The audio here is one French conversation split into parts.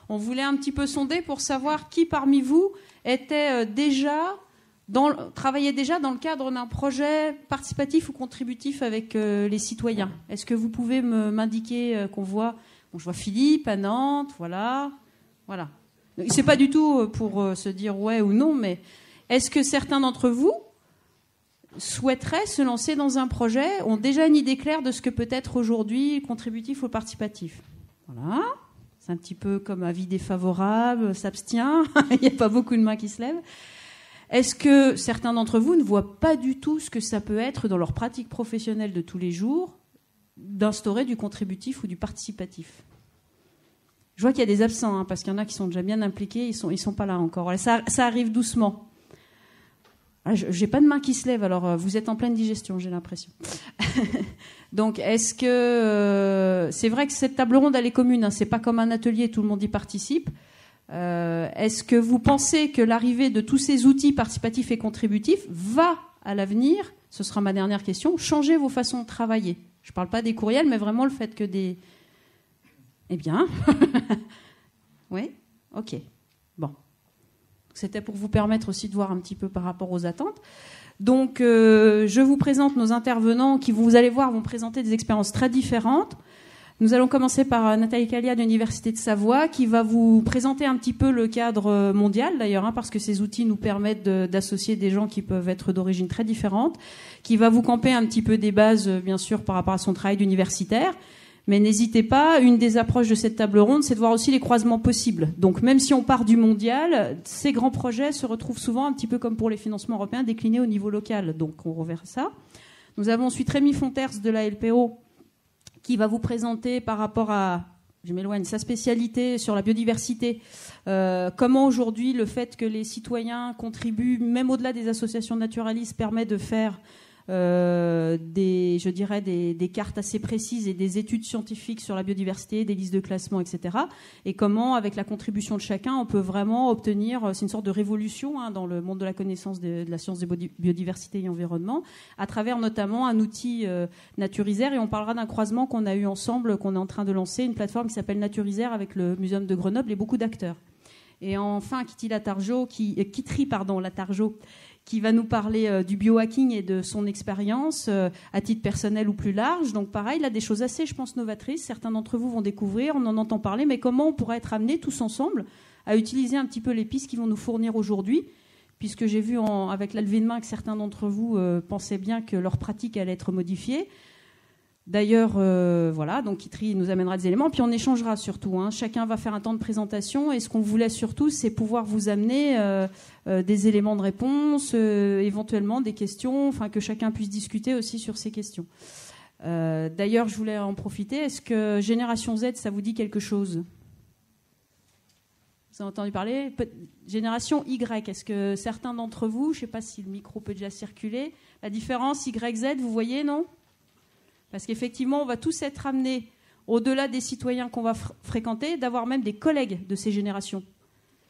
On voulait un petit peu sonder pour savoir qui parmi vous était travaillait déjà dans le cadre d'un projet participatif ou contributif avec les citoyens. Est-ce que vous pouvez m'indiquer qu'on voit... Bon, je vois Philippe à Nantes, voilà. C'est pas du tout pour se dire ouais ou non, mais est-ce que certains d'entre vous souhaiteraient se lancer dans un projet, ont déjà une idée claire de ce que peut être aujourd'hui contributif ou participatif? Voilà. C'est un petit peu comme avis défavorable, s'abstient. Il n'y a pas beaucoup de mains qui se lèvent. Est-ce que certains d'entre vous ne voient pas du tout ce que ça peut être dans leur pratique professionnelle de tous les jours d'instaurer du contributif ou du participatif? Je vois qu'il y a des absents, parce qu'il y en a qui sont déjà bien impliqués, ils sont pas là encore. Ça arrive doucement. J'ai pas de main qui se lève, alors vous êtes en pleine digestion, j'ai l'impression. Donc, est-ce que c'est vrai que cette table ronde elle est commune, c'est pas comme un atelier, tout le monde y participe. Est-ce que vous pensez que l'arrivée de tous ces outils participatifs et contributifs va, à l'avenir, ce sera ma dernière question, changer vos façons de travailler? Je parle pas des courriels, mais vraiment le fait que des... Eh bien, oui, ok, bon. C'était pour vous permettre aussi de voir un petit peu par rapport aux attentes. Donc, je vous présente nos intervenants qui, vous allez voir, vont présenter des expériences très différentes. Nous allons commencer par Nathalie Calia de l'Université de Savoie qui va vous présenter un petit peu le cadre mondial, d'ailleurs, parce que ces outils nous permettent d'associer des gens qui peuvent être d'origine très différente, qui va vous camper un petit peu des bases, bien sûr, par rapport à son travail d'universitaire. Mais n'hésitez pas, une des approches de cette table ronde, c'est de voir aussi les croisements possibles. Donc même si on part du mondial, ces grands projets se retrouvent souvent un petit peu comme pour les financements européens déclinés au niveau local. Donc on reverra ça. Nous avons ensuite Rémi Fonters de la LPO qui va vous présenter par rapport à, je m'éloigne, sa spécialité sur la biodiversité. Comment aujourd'hui le fait que les citoyens contribuent, même au-delà des associations naturalistes, permet de faire des cartes assez précises et des études scientifiques sur la biodiversité, des listes de classement, etc. Et comment, avec la contribution de chacun, on peut vraiment obtenir, c'est une sorte de révolution dans le monde de la connaissance de la science de biodiversité et environnement, à travers notamment un outil Naturisaire. Et on parlera d'un croisement qu'on a eu ensemble, qu'on est en train de lancer, une plateforme qui s'appelle Naturisaire avec le Muséum de Grenoble et beaucoup d'acteurs. Et enfin, Kitty Latarjo, qui va nous parler du biohacking et de son expérience à titre personnel ou plus large. Donc pareil, là, des choses assez, je pense, novatrices. Certains d'entre vous vont découvrir, on en entend parler, mais comment on pourrait être amenés tous ensemble à utiliser un petit peu les pistes qu'ils vont nous fournir aujourd'hui, puisque j'ai vu avec la levée de main que certains d'entre vous pensaient bien que leur pratique allait être modifiée. D'ailleurs, voilà, donc Kitty nous amènera des éléments, puis on échangera surtout. Chacun va faire un temps de présentation, et ce qu'on voulait surtout, c'est pouvoir vous amener des éléments de réponse, éventuellement des questions, que chacun puisse discuter aussi sur ces questions. D'ailleurs, je voulais en profiter. Est-ce que Génération Z, ça vous dit quelque chose? Vous avez entendu parler? Génération Y, est-ce que certains d'entre vous, je ne sais pas si le micro peut déjà circuler, la différence Y-Z, vous voyez, non? Parce qu'effectivement, on va tous être amenés, au-delà des citoyens qu'on va fréquenter, d'avoir même des collègues de ces générations.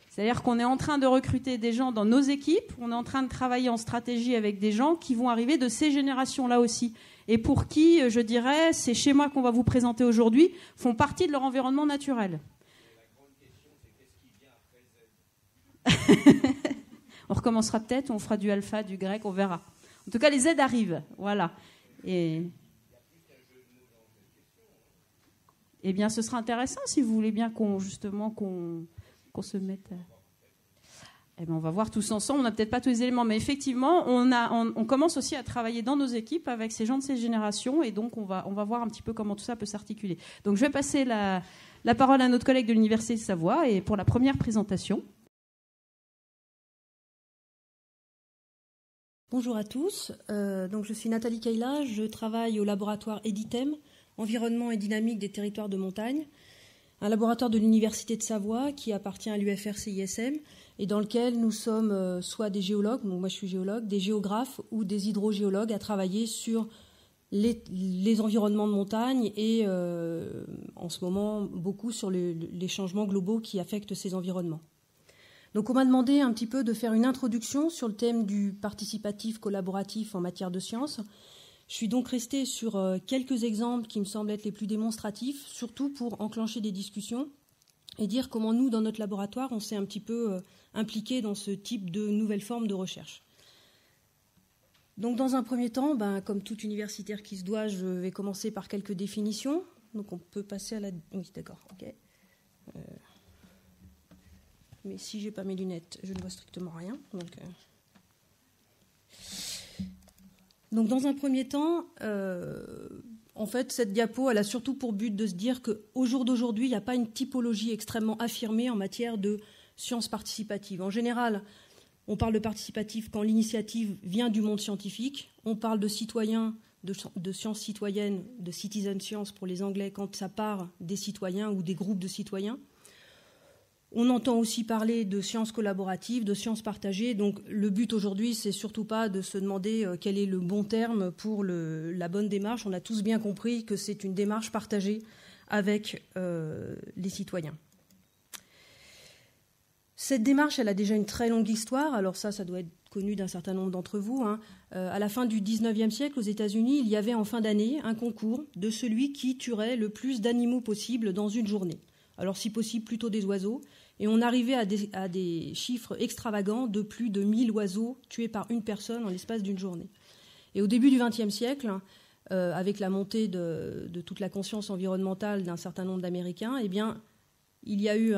C'est-à-dire qu'on est en train de recruter des gens dans nos équipes, on est en train de travailler en stratégie avec des gens qui vont arriver de ces générations-là aussi. Et pour qui, je dirais, ces schémas qu'on va vous présenter aujourd'hui font partie de leur environnement naturel. La grande question, c'est qu'est-ce qui vient après Z? On recommencera peut-être, on fera du alpha, du grec, on verra. En tout cas, les Z arrivent, voilà. Et... Eh bien, ce sera intéressant si vous voulez bien qu'on se mette... Eh bien, on va voir tous ensemble. On n'a peut-être pas tous les éléments, mais effectivement, on commence aussi à travailler dans nos équipes avec ces gens de ces générations, et donc on va voir un petit peu comment tout ça peut s'articuler. Donc, je vais passer la parole à notre collègue de l'Université de Savoie et pour la première présentation. Bonjour à tous. Donc, je suis Nathalie Caila. Je travaille au laboratoire EDITEM, Environnement et dynamique des territoires de montagne, un laboratoire de l'Université de Savoie qui appartient à l'UFR-CISM et dans lequel nous sommes soit des géologues, donc moi je suis géologue, des géographes ou des hydrogéologues à travailler sur les environnements de montagne et en ce moment beaucoup sur les changements globaux qui affectent ces environnements. Donc on m'a demandé un petit peu de faire une introduction sur le thème du participatif collaboratif en matière de sciences. Je suis donc restée sur quelques exemples qui me semblent être les plus démonstratifs, surtout pour enclencher des discussions et dire comment nous, dans notre laboratoire, on s'est un petit peu impliqués dans ce type de nouvelles formes de recherche. Donc dans un premier temps, comme tout universitaire qui se doit, je vais commencer par quelques définitions. Donc on peut passer à la... Oui, d'accord, ok. Mais si je n'ai pas mes lunettes, je ne vois strictement rien. Donc dans un premier temps, en fait, cette diapo, elle a surtout pour but de se dire qu'au jour d'aujourd'hui, il n'y a pas une typologie extrêmement affirmée en matière de sciences participatives. En général, on parle de participatif quand l'initiative vient du monde scientifique. On parle de citoyens, de sciences citoyennes, de citizen science pour les Anglais, quand ça part des citoyens ou des groupes de citoyens. On entend aussi parler de sciences collaboratives, de sciences partagées. Donc le but aujourd'hui, c'est surtout pas de se demander quel est le bon terme pour la bonne démarche. On a tous bien compris que c'est une démarche partagée avec les citoyens. Cette démarche, elle a déjà une très longue histoire. Alors ça doit être connu d'un certain nombre d'entre vous. À la fin du 19e siècle, aux États-Unis, il y avait en fin d'année un concours de celui qui tuerait le plus d'animaux possible dans une journée. Alors si possible plutôt des oiseaux, et on arrivait à des chiffres extravagants de plus de 1000 oiseaux tués par une personne en l'espace d'une journée. Et au début du XXe siècle, avec la montée de toute la conscience environnementale d'un certain nombre d'Américains, eh bien, il y a eu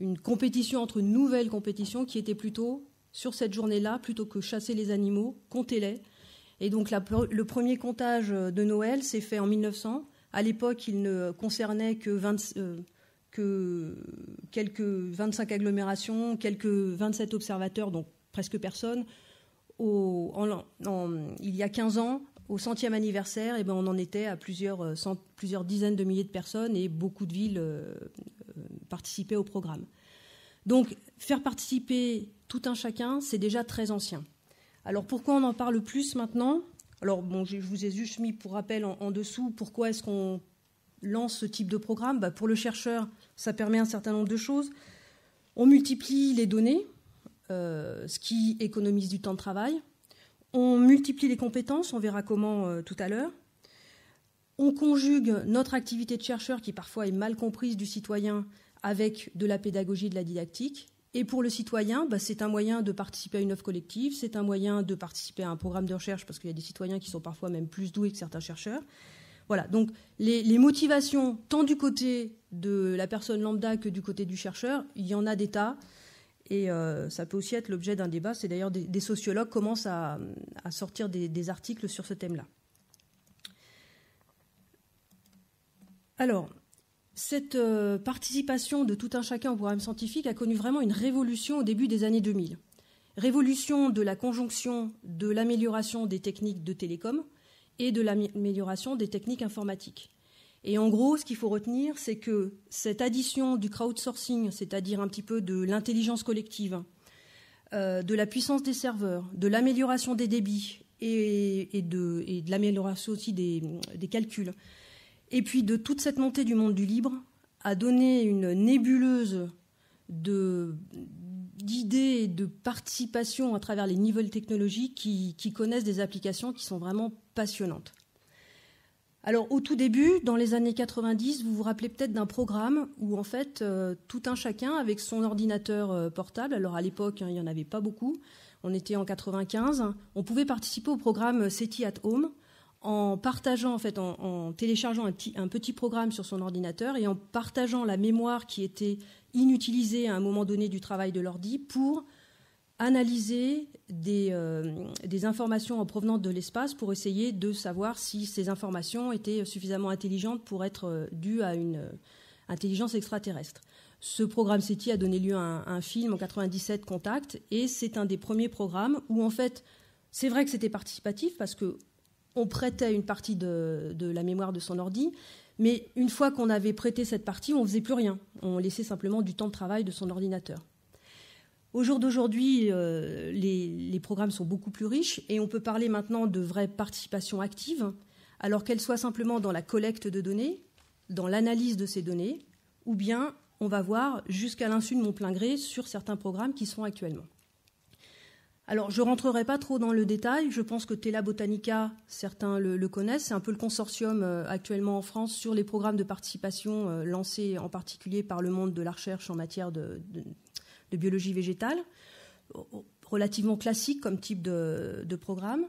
une compétition entre une nouvelle compétition qui était plutôt, sur cette journée-là, plutôt que chasser les animaux, comptez-les. Et donc le premier comptage de Noël s'est fait en 1900. À l'époque, il ne concernait que quelques 25 agglomérations, quelques 27 observateurs, donc presque personne. Il y a 15 ans, au 100e anniversaire, on en était à plusieurs dizaines de milliers de personnes et beaucoup de villes participaient au programme. Donc, faire participer tout un chacun, c'est déjà très ancien. Alors, pourquoi on en parle plus maintenant ? Alors, je vous ai juste mis pour rappel en dessous pourquoi est-ce qu'on lance ce type de programme. Pour le chercheur, ça permet un certain nombre de choses. On multiplie les données, ce qui économise du temps de travail. On multiplie les compétences, on verra comment tout à l'heure. On conjugue notre activité de chercheur, qui parfois est mal comprise du citoyen, avec de la pédagogie et de la didactique. Et pour le citoyen, c'est un moyen de participer à une œuvre collective, c'est un moyen de participer à un programme de recherche, parce qu'il y a des citoyens qui sont parfois même plus doués que certains chercheurs. Voilà, donc les motivations, tant du côté de la personne lambda que du côté du chercheur, il y en a des tas. Et ça peut aussi être l'objet d'un débat. C'est d'ailleurs des sociologues commencent à sortir des articles sur ce thème-là. Alors, cette participation de tout un chacun au programme scientifique a connu vraiment une révolution au début des années 2000. Révolution de la conjonction de l'amélioration des techniques de télécom et de l'amélioration des techniques informatiques. Et en gros, ce qu'il faut retenir, c'est que cette addition du crowdsourcing, c'est-à-dire un petit peu de l'intelligence collective, de la puissance des serveurs, de l'amélioration des débits et de l'amélioration aussi des calculs, et puis de toute cette montée du monde du libre, a donné une nébuleuse d'idées et de participation à travers les nouvelles technologies qui connaissent des applications qui sont vraiment passionnantes. Alors, au tout début, dans les années 90, vous vous rappelez peut-être d'un programme où, en fait, tout un chacun, avec son ordinateur portable, alors à l'époque, il n'y en avait pas beaucoup, on était en 95, on pouvait participer au programme SETI at Home en partageant, en fait, en téléchargeant un petit programme sur son ordinateur et en partageant la mémoire qui était inutilisée à un moment donné du travail de l'ordi pour analyser des informations en provenance de l'espace pour essayer de savoir si ces informations étaient suffisamment intelligentes pour être dues à une intelligence extraterrestre. Ce programme SETI a donné lieu à un film en 97, Contact, et c'est un des premiers programmes où, en fait, c'est vrai que c'était participatif parce qu'on prêtait une partie de la mémoire de son ordi, mais une fois qu'on avait prêté cette partie, on ne faisait plus rien. On laissait simplement du temps de travail de son ordinateur. Au jour d'aujourd'hui, les programmes sont beaucoup plus riches et on peut parler maintenant de vraie participation active, alors qu'elle soit simplement dans la collecte de données, dans l'analyse de ces données, ou bien on va voir jusqu'à l'insu de mon plein gré sur certains programmes qui sont actuellement. Alors, je ne rentrerai pas trop dans le détail. Je pense que Tela Botanica, certains le connaissent. C'est un peu le consortium actuellement en France sur les programmes de participation lancés en particulier par le monde de la recherche en matière de biologie végétale. Relativement classique comme type de programme.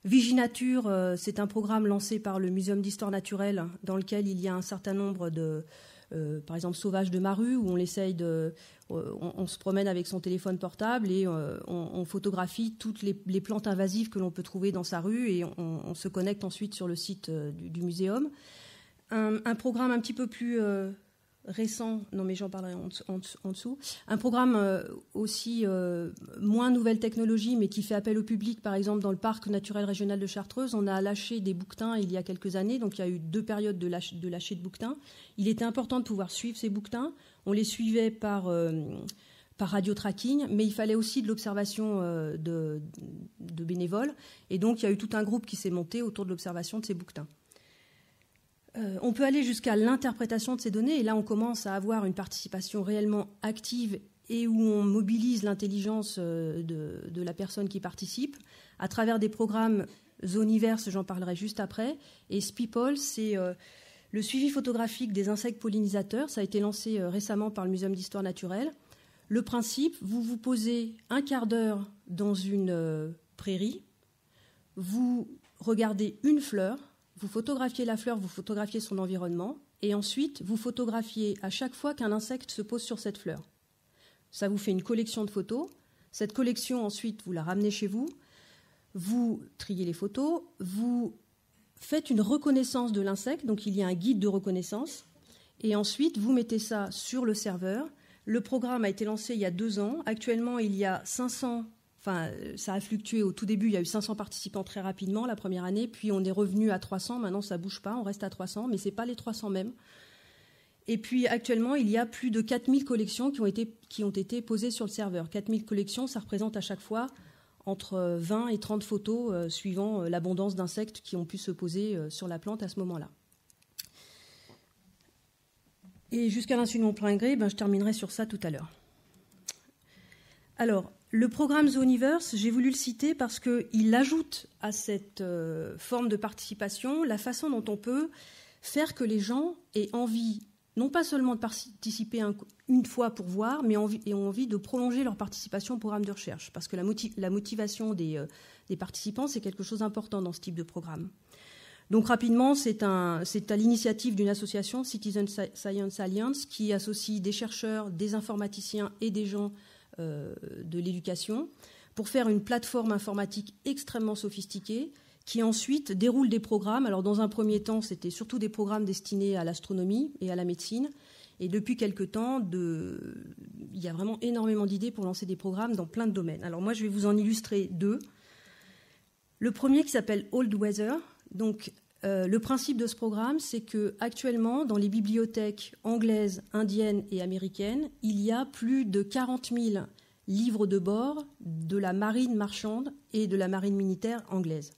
Viginature, c'est un programme lancé par le Muséum d'histoire naturelle dans lequel il y a un certain nombre de, par exemple, sauvages de Maru, où on se promène avec son téléphone portable et on photographie toutes les plantes invasives que l'on peut trouver dans sa rue et on se connecte ensuite sur le site du muséum. Un programme un petit peu plus récent, non mais j'en parlerai en dessous, un programme aussi moins nouvelle technologie mais qui fait appel au public, par exemple dans le parc naturel régional de Chartreuse, on a lâché des bouquetins il y a quelques années, donc il y a eu 2 périodes de lâcher de bouquetins. Il était important de pouvoir suivre ces bouquetins, on les suivait par radio-tracking, mais il fallait aussi de l'observation de bénévoles, et donc il y a eu tout un groupe qui s'est monté autour de l'observation de ces bouquetins. On peut aller jusqu'à l'interprétation de ces données, et là on commence à avoir une participation réellement active et où on mobilise l'intelligence de la personne qui participe à travers des programmes Zooniverse, j'en parlerai juste après, et Speople, c'est le suivi photographique des insectes pollinisateurs. Ça a été lancé récemment par le Muséum d'histoire naturelle. Le principe, vous vous posez un quart d'heure dans une prairie, vous regardez une fleur, vous photographiez la fleur, vous photographiez son environnement, et ensuite vous photographiez à chaque fois qu'un insecte se pose sur cette fleur. Ça vous fait une collection de photos. Cette collection, ensuite, vous la ramenez chez vous, vous triez les photos, vous faites une reconnaissance de l'insecte, donc il y a un guide de reconnaissance, et ensuite vous mettez ça sur le serveur. Le programme a été lancé il y a 2 ans. Actuellement, il y a 500. Enfin, ça a fluctué au tout début, il y a eu 500 participants très rapidement la première année, puis on est revenu à 300, maintenant ça ne bouge pas, on reste à 300, mais ce n'est pas les 300 mêmes. Et puis actuellement, il y a plus de 4000 collections qui ont été posées sur le serveur. 4000 collections, ça représente à chaque fois entre 20 et 30 photos suivant l'abondance d'insectes qui ont pu se poser sur la plante à ce moment-là. Et jusqu'à l'insu de mon plein gré, je terminerai sur ça tout à l'heure. Alors, le programme Zooniverse, j'ai voulu le citer parce qu'il ajoute à cette forme de participation la façon dont on peut faire que les gens aient envie, non pas seulement de participer une fois pour voir, mais ont envie de prolonger leur participation au programme de recherche. Parce que la motivation des participants, c'est quelque chose d'important dans ce type de programme. Donc rapidement, c'est à l'initiative d'une association, Citizen Science Alliance, qui associe des chercheurs, des informaticiens et des gens de l'éducation pour faire une plateforme informatique extrêmement sophistiquée qui ensuite déroule des programmes. Alors dans un premier temps, c'était surtout des programmes destinés à l'astronomie et à la médecine. Et depuis quelque temps, il y a vraiment énormément d'idées pour lancer des programmes dans plein de domaines. Alors moi, je vais vous en illustrer 2. Le premier qui s'appelle Old Weather. Donc le principe de ce programme, c'est qu'actuellement, dans les bibliothèques anglaises, indiennes et américaines, il y a plus de 40 000 livres de bord de la marine marchande et de la marine militaire anglaise.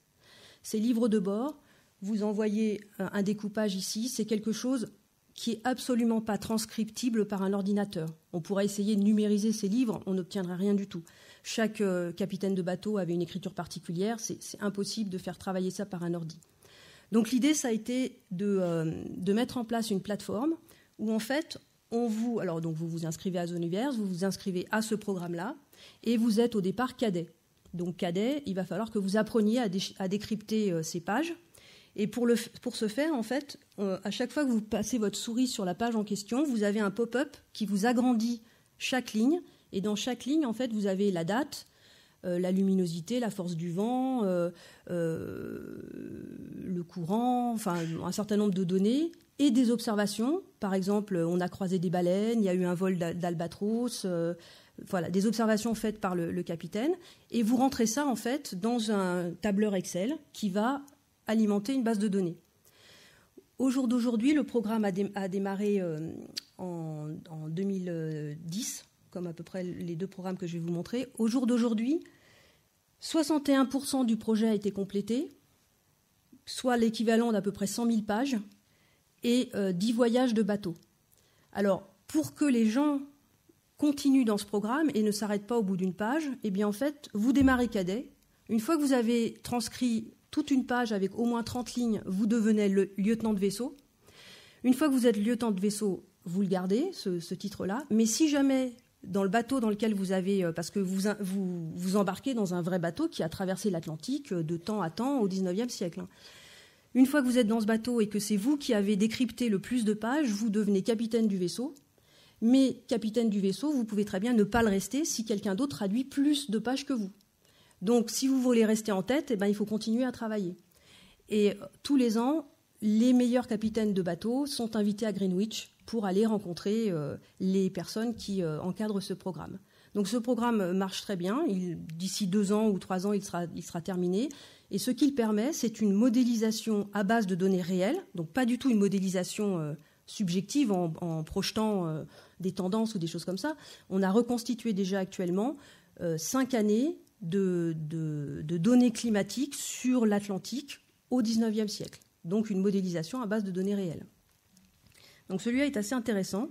Ces livres de bord, vous en voyez un découpage ici, c'est quelque chose qui n'est absolument pas transcriptible par un ordinateur. On pourrait essayer de numériser ces livres, on n'obtiendrait rien du tout. Chaque capitaine de bateau avait une écriture particulière, c'est impossible de faire travailler ça par un ordi. Donc l'idée, ça a été de mettre en place une plateforme où en fait, donc vous vous inscrivez à Zooniverse, vous vous inscrivez à ce programme-là, et vous êtes au départ cadet. Donc cadet, il va falloir que vous appreniez à décrypter ces pages. Et pour ce faire, en fait, à chaque fois que vous passez votre souris sur la page en question, vous avez un pop-up qui vous agrandit chaque ligne. Et dans chaque ligne, en fait, vous avez la date, la luminosité, la force du vent, le courant, enfin un certain nombre de données et des observations. Par exemple, on a croisé des baleines, il y a eu un vol d'albatros, voilà, des observations faites par le capitaine. Et vous rentrez ça en fait dans un tableur Excel qui va alimenter une base de données. Au jour d'aujourd'hui, le programme a démarré en 2010, comme à peu près les 2 programmes que je vais vous montrer. Au jour d'aujourd'hui, 61% du projet a été complété, soit l'équivalent d'à peu près 100 000 pages, et 10 voyages de bateau. Alors, pour que les gens continue dans ce programme et ne s'arrête pas au bout d'une page, eh bien en fait, vous démarrez cadet. Une fois que vous avez transcrit toute une page avec au moins 30 lignes, vous devenez le lieutenant de vaisseau. Une fois que vous êtes lieutenant de vaisseau, vous le gardez, ce titre-là. Mais si jamais, dans le bateau dans lequel vous avez... Parce que vous embarquez dans un vrai bateau qui a traversé l'Atlantique de temps à temps au XIXe siècle. Une fois que vous êtes dans ce bateau et que c'est vous qui avez décrypté le plus de pages, vous devenez capitaine du vaisseau. Mais capitaine du vaisseau, vous pouvez très bien ne pas le rester si quelqu'un d'autre traduit plus de pages que vous. Donc, si vous voulez rester en tête, eh ben, il faut continuer à travailler. Et tous les ans, les meilleurs capitaines de bateaux sont invités à Greenwich pour aller rencontrer les personnes qui encadrent ce programme. Donc ce programme marche très bien. D'ici 2 ans ou 3 ans, il sera terminé. Et ce qu'il permet, c'est une modélisation à base de données réelles, donc pas du tout une modélisation subjective en projetant des tendances ou des choses comme ça. On a reconstitué déjà actuellement 5 années de données climatiques sur l'Atlantique au XIXe siècle. Donc une modélisation à base de données réelles. Donc celui-là est assez intéressant.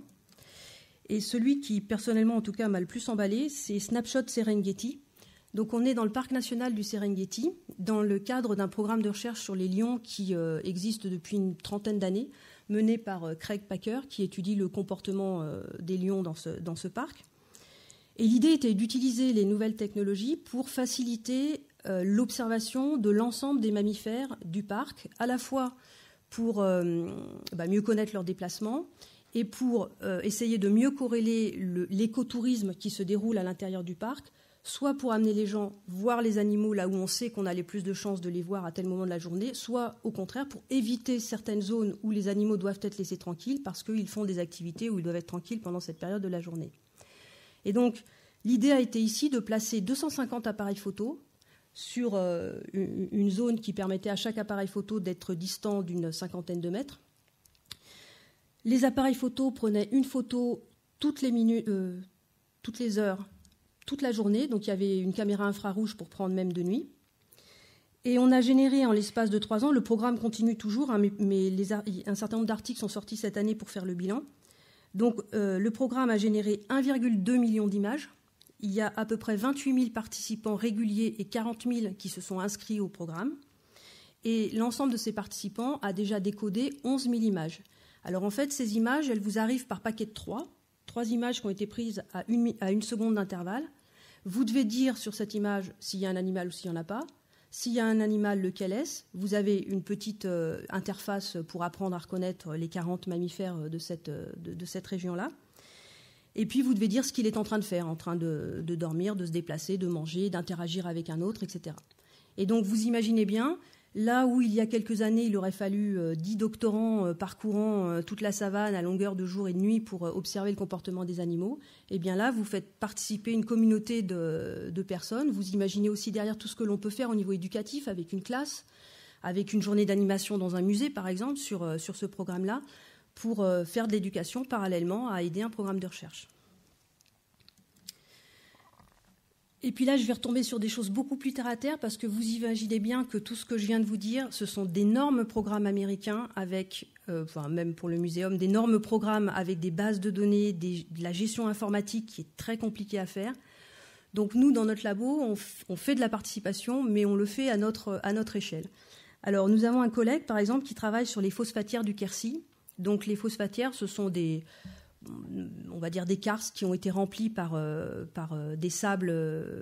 Et celui qui, personnellement, en tout cas, m'a le plus emballé, c'est Snapshot Serengeti. Donc on est dans le parc national du Serengeti, dans le cadre d'un programme de recherche sur les lions qui existe depuis une 30aine d'années, mené par Craig Packer, qui étudie le comportement des lions dans ce parc. Et l'idée était d'utiliser les nouvelles technologies pour faciliter l'observation de l'ensemble des mammifères du parc, à la fois pour mieux connaître leurs déplacements et pour essayer de mieux corréler l'écotourisme qui se déroule à l'intérieur du parc, soit pour amener les gens voir les animaux là où on sait qu'on a les plus de chances de les voir à tel moment de la journée, soit au contraire pour éviter certaines zones où les animaux doivent être laissés tranquilles parce qu'ils font des activités où ils doivent être tranquilles pendant cette période de la journée. Et donc, l'idée a été ici de placer 250 appareils photo sur une zone qui permettait à chaque appareil photo d'être distant d'une 50aine de mètres. Les appareils photo prenaient une photo toutes les minutes, toutes les heures, toute la journée. Donc il y avait une caméra infrarouge pour prendre même de nuit. Et on a généré en l'espace de 3 ans, le programme continue toujours, hein, mais un certain nombre d'articles sont sortis cette année pour faire le bilan. Donc le programme a généré 1,2 million d'images. Il y a à peu près 28 000 participants réguliers et 40 000 qui se sont inscrits au programme. Et l'ensemble de ces participants a déjà décodé 11 000 images. Alors en fait, ces images, elles vous arrivent par paquet de 3. 3 images qui ont été prises à une seconde d'intervalle. Vous devez dire sur cette image s'il y a un animal ou s'il n'y en a pas. S'il y a un animal, lequel est-ce ? Vous avez une petite interface pour apprendre à reconnaître les 40 mammifères de cette région-là. Et puis vous devez dire ce qu'il est en train de faire, en train de dormir, de se déplacer, de manger, d'interagir avec un autre, etc. Et donc vous imaginez bien, là où il y a quelques années, il aurait fallu 10 doctorants parcourant toute la savane à longueur de jour et de nuit pour observer le comportement des animaux, eh bien là, vous faites participer une communauté de personnes. Vous imaginez aussi derrière tout ce que l'on peut faire au niveau éducatif avec une classe, avec une journée d'animation dans un musée, par exemple, sur ce programme-là, pour faire de l'éducation parallèlement à aider un programme de recherche. Et puis là, je vais retomber sur des choses beaucoup plus terre à terre parce que vous imaginez bien que tout ce que je viens de vous dire, ce sont d'énormes programmes américains avec, même pour le muséum, d'énormes programmes avec des bases de données, de la gestion informatique qui est très compliquée à faire. Donc nous, dans notre labo, on fait de la participation, mais on le fait à notre échelle. Alors nous avons un collègue, par exemple, qui travaille sur les phosphatières du Quercy. Donc les phosphatières, ce sont des karsts qui ont été remplis par des sables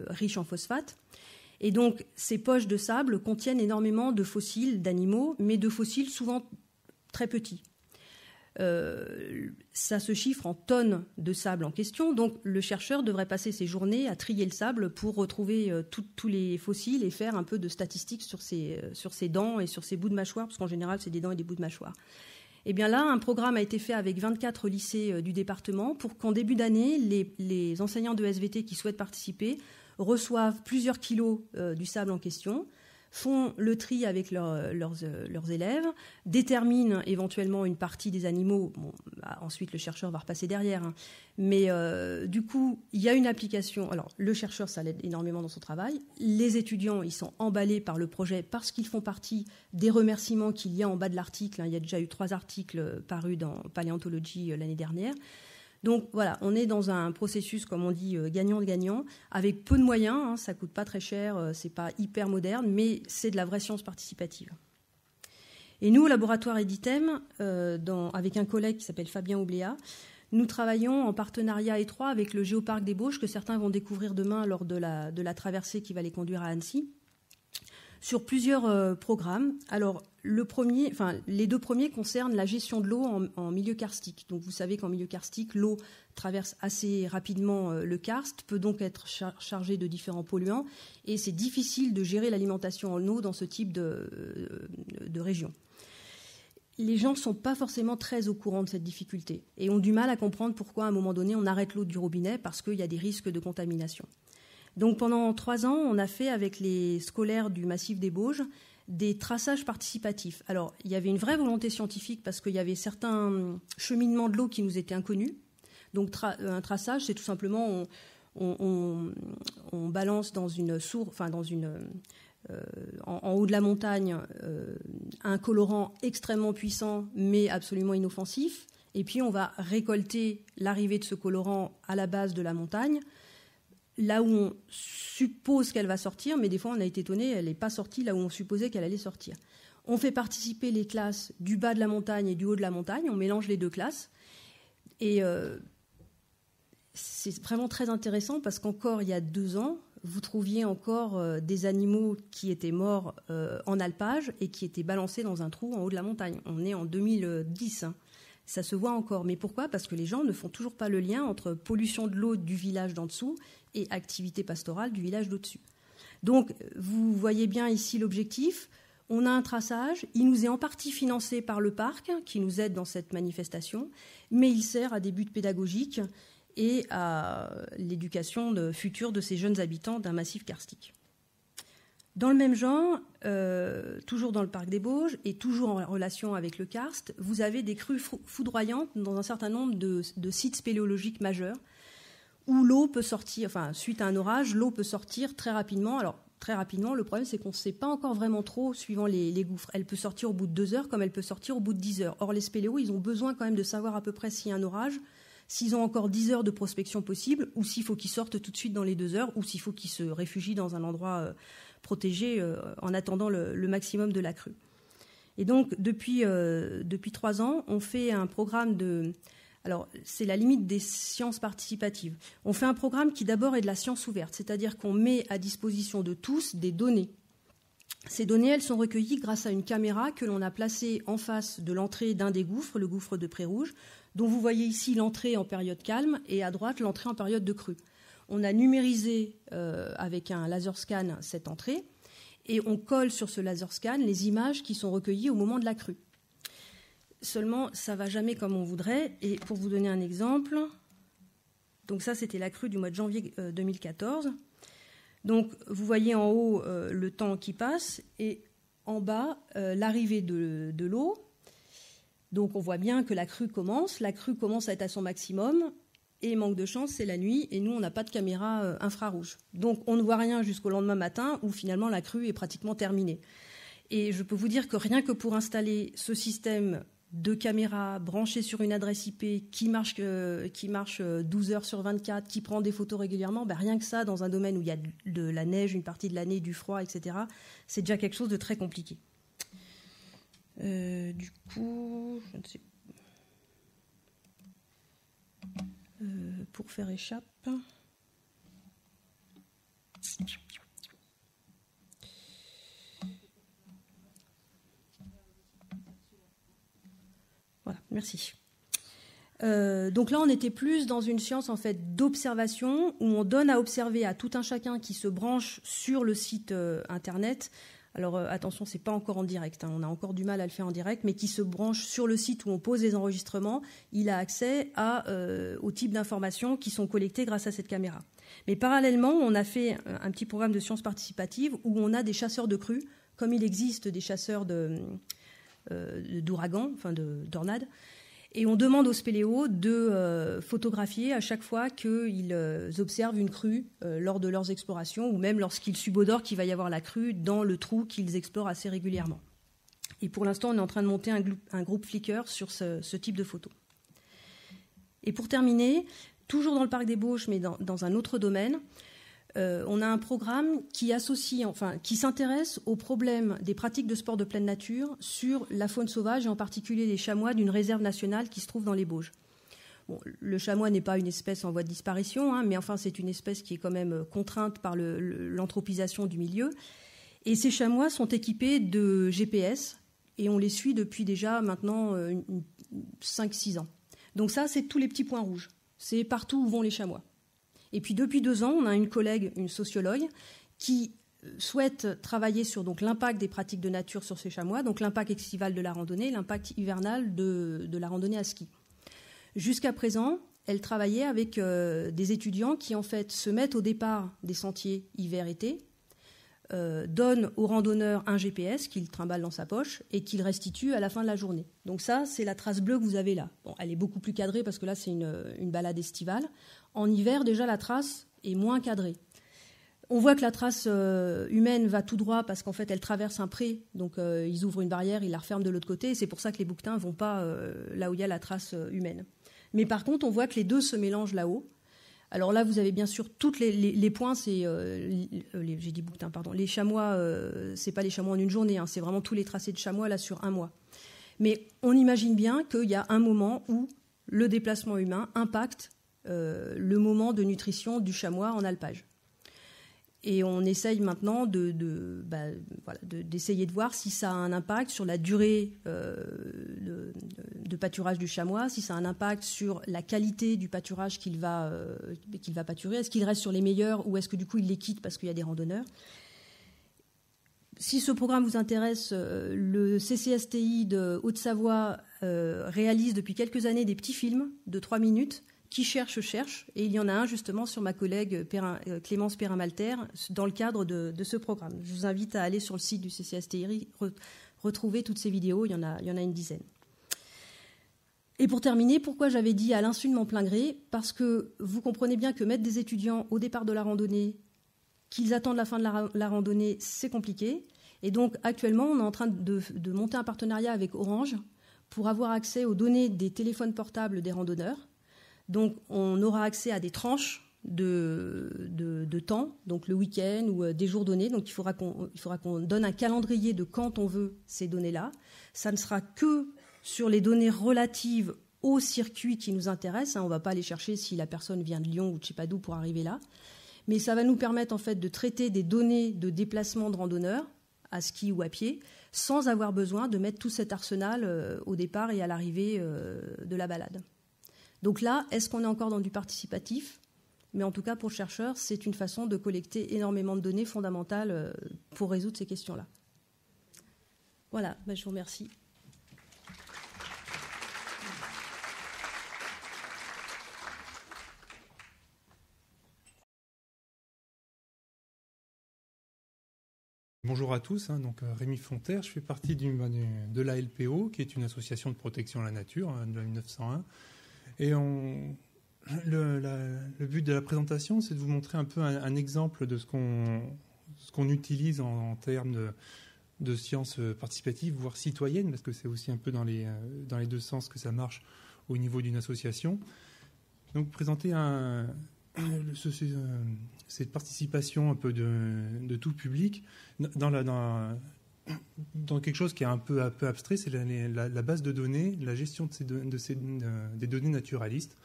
riches en phosphate. Et donc ces poches de sable contiennent énormément de fossiles d'animaux, mais de fossiles souvent très petits. Ça se chiffre en tonnes de sable en question. Donc le chercheur devrait passer ses journées à trier le sable pour retrouver tous les fossiles et faire un peu de statistiques sur ses dents et sur ses bouts de mâchoire, parce qu'en général, c'est des dents et des bouts de mâchoire. Eh bien là, un programme a été fait avec 24 lycées du département pour qu'en début d'année, les enseignants de SVT qui souhaitent participer reçoivent plusieurs kilos du sable en question, font le tri avec leurs élèves, déterminent éventuellement une partie des animaux. Bon, ensuite, le chercheur va repasser derrière. Hein. Mais du coup, il y a une application. Alors, le chercheur, ça l'aide énormément dans son travail. Les étudiants, ils sont emballés par le projet parce qu'ils font partie des remerciements qu'il y a en bas de l'article. Hein. Il y a déjà eu 3 articles parus dans Paleontology l'année dernière. Donc voilà, on est dans un processus, comme on dit, gagnant-gagnant, avec peu de moyens, hein, ça ne coûte pas très cher, c'est pas hyper moderne, mais c'est de la vraie science participative. Et nous, au laboratoire Editem, avec un collègue qui s'appelle Fabien Oubléa, nous travaillons en partenariat étroit avec le Géoparc des Bauges, que certains vont découvrir demain lors de la traversée qui va les conduire à Annecy, sur plusieurs programmes. Alors, les deux premiers concernent la gestion de l'eau en milieu karstique. Donc, vous savez qu'en milieu karstique, l'eau traverse assez rapidement le karst, peut donc être chargée de différents polluants, et c'est difficile de gérer l'alimentation en eau dans ce type de région. Les gens ne sont pas forcément très au courant de cette difficulté et ont du mal à comprendre pourquoi, à un moment donné, on arrête l'eau du robinet parce qu'il y a des risques de contamination. Donc pendant 3 ans, on a fait avec les scolaires du massif des Bauges des traçages participatifs. Alors, il y avait une vraie volonté scientifique parce qu'il y avait certains cheminements de l'eau qui nous étaient inconnus. Donc un traçage, c'est tout simplement on balance dans une source, enfin dans une en haut de la montagne un colorant extrêmement puissant mais absolument inoffensif, et puis on va récolter l'arrivée de ce colorant à la base de la montagne, là où on suppose qu'elle va sortir, mais des fois on a été étonné, elle n'est pas sortie là où on supposait qu'elle allait sortir. On fait participer les classes du bas de la montagne et du haut de la montagne, on mélange les deux classes, et c'est vraiment très intéressant parce qu'encore il y a 2 ans, vous trouviez encore des animaux qui étaient morts en alpage et qui étaient balancés dans un trou en haut de la montagne. On est en 2010, hein. Ça se voit encore. Mais pourquoi ? Parce que les gens ne font toujours pas le lien entre pollution de l'eau du village d'en dessous et activité pastorale du village d'au-dessus. Donc, vous voyez bien ici l'objectif. On a un traçage. Il nous est en partie financé par le parc, qui nous aide dans cette manifestation, mais il sert à des buts pédagogiques et à l'éducation future de ces jeunes habitants d'un massif karstique. Dans le même genre, toujours dans le parc des Bauges et toujours en relation avec le karst, vous avez des crues foudroyantes dans un certain nombre de sites spéléologiques majeurs où l'eau peut sortir, enfin suite à un orage, l'eau peut sortir très rapidement. Alors très rapidement, le problème c'est qu'on ne sait pas encore vraiment trop suivant les gouffres. Elle peut sortir au bout de 2 heures comme elle peut sortir au bout de 10 heures. Or les spéléos, ils ont besoin quand même de savoir à peu près s'il y a un orage, s'ils ont encore 10 heures de prospection possible, ou s'il faut qu'ils sortent tout de suite dans les 2 heures, ou s'il faut qu'ils se réfugient dans un endroit protégé en attendant le maximum de la crue. Et donc, depuis 3 ans, on fait un programme de... Alors, c'est la limite des sciences participatives. On fait un programme qui d'abord est de la science ouverte, c'est-à-dire qu'on met à disposition de tous des données. Ces données, elles sont recueillies grâce à une caméra que l'on a placée en face de l'entrée d'un des gouffres, le gouffre de Pré-Rouge, dont vous voyez ici l'entrée en période calme et à droite l'entrée en période de crue. On a numérisé avec un laser scan cette entrée et on colle sur ce laser scan les images qui sont recueillies au moment de la crue. Seulement, ça ne va jamais comme on voudrait. Et pour vous donner un exemple, donc ça c'était la crue du mois de janvier 2014. Donc vous voyez en haut le temps qui passe et en bas l'arrivée de l'eau. Donc on voit bien que la crue commence à être à son maximum et manque de chance, c'est la nuit et nous on n'a pas de caméra infrarouge. Donc on ne voit rien jusqu'au lendemain matin où finalement la crue est pratiquement terminée. Et je peux vous dire que rien que pour installer ce système de caméras branchées sur une adresse IP qui marche 12 heures sur 24, qui prend des photos régulièrement, rien que ça, dans un domaine où il y a de la neige une partie de l'année, du froid, etc., c'est déjà quelque chose de très compliqué. Du coup, je ne sais pas. Pour faire échappe. Voilà, merci. Donc là, on était plus dans une science en fait d'observation où on donne à observer à tout un chacun qui se branche sur le site internet. Alors attention, c'est pas encore en direct, hein, on a encore du mal à le faire en direct, mais qui se branche sur le site où on pose les enregistrements, il a accès au type d'informations qui sont collectées grâce à cette caméra. Mais parallèlement, on a fait un petit programme de sciences participatives où on a des chasseurs de crues, comme il existe des chasseurs d'ouragans, enfin de tornades. Et on demande aux spéléos de photographier à chaque fois qu'ils observent une crue lors de leurs explorations ou même lorsqu'ils subodorent qu'il va y avoir la crue dans le trou qu'ils explorent assez régulièrement. Et pour l'instant, on est en train de monter un groupe Flickr sur ce type de photos. Et pour terminer, toujours dans le parc des Bauges, mais dans un autre domaine, on a un programme qui s'intéresse aux problèmes des pratiques de sport de pleine nature sur la faune sauvage, et en particulier les chamois d'une réserve nationale qui se trouve dans les Bauges. Bon, le chamois n'est pas une espèce en voie de disparition, mais enfin c'est une espèce qui est quand même contrainte par l'anthropisation du milieu. Et ces chamois sont équipés de GPS, et on les suit depuis déjà maintenant 5-6 ans. Donc ça, c'est tous les petits points rouges. C'est partout où vont les chamois. Et puis depuis 2 ans, on a une collègue, une sociologue, qui souhaite travailler sur donc, l'impact des pratiques de nature sur ces chamois, donc l'impact estival de la randonnée, l'impact hivernal de la randonnée à ski. Jusqu'à présent, elle travaillait avec des étudiants qui en fait se mettent au départ des sentiers hiver-été, donnent aux randonneurs un GPS qu'il trimballe dans sa poche et qu'il restitue à la fin de la journée. Donc ça, c'est la trace bleue que vous avez là. Bon, elle est beaucoup plus cadrée parce que là, c'est une balade estivale. En hiver, déjà, la trace est moins cadrée. On voit que la trace humaine va tout droit parce qu'en fait, elle traverse un pré. Donc, ils ouvrent une barrière, ils la referment de l'autre côté. Et c'est pour ça que les bouquetins ne vont pas là où il y a la trace humaine. Mais par contre, on voit que les deux se mélangent là-haut. Alors là, vous avez bien sûr tous les points. J'ai dit bouquetins, pardon. Les chamois, c'est pas les chamois en une journée. C'est vraiment tous les tracés de chamois là sur un mois. Mais on imagine bien qu'il y a un moment où le déplacement humain impacte le moment de nutrition du chamois en alpage. Et on essaye maintenant d'essayer de voir si ça a un impact sur la durée de pâturage du chamois, si ça a un impact sur la qualité du pâturage qu'il va pâturer. Est-ce qu'il reste sur les meilleurs ou est-ce que du coup il les quitte parce qu'il y a des randonneurs? Si ce programme vous intéresse, le CCSTI de Haute-Savoie réalise depuis quelques années des petits films de 3 minutes qui cherche, et il y en a un justement sur ma collègue Clémence Perrin-Malter dans le cadre de ce programme. Je vous invite à aller sur le site du CCSTI, retrouver toutes ces vidéos, il y en a une dizaine. Et pour terminer, pourquoi j'avais dit à l'insu de mon plein gré? Parce que vous comprenez bien que mettre des étudiants au départ de la randonnée, qu'ils attendent la fin de la randonnée, c'est compliqué. Et donc actuellement, on est en train de monter un partenariat avec Orange pour avoir accès aux données des téléphones portables des randonneurs. Donc, on aura accès à des tranches de temps, donc le week-end ou des jours donnés. Donc, il faudra qu'on donne un calendrier de quand on veut ces données-là. Ça ne sera que sur les données relatives au circuit qui nous intéresse. On ne va pas aller chercher si la personne vient de Lyon ou de je ne sais pas d'où pour arriver là. Mais ça va nous permettre en fait de traiter des données de déplacement de randonneurs à ski ou à pied sans avoir besoin de mettre tout cet arsenal au départ et à l'arrivée de la balade. Donc là, est-ce qu'on est encore dans du participatif? Mais en tout cas, pour le chercheur, c'est une façon de collecter énormément de données fondamentales pour résoudre ces questions-là. Voilà, je vous remercie. Bonjour à tous, donc Rémi Fonterre, je fais partie de la LPO, qui est une association de protection à la nature de 1901. Et le but de la présentation, c'est de vous montrer un peu un exemple de ce qu'on utilise en termes de sciences participatives, voire citoyennes, parce que c'est aussi un peu dans les deux sens que ça marche au niveau d'une association. Donc présenter cette participation un peu de tout public dans quelque chose qui est un peu abstrait, c'est la base de données, la gestion des données naturalistes.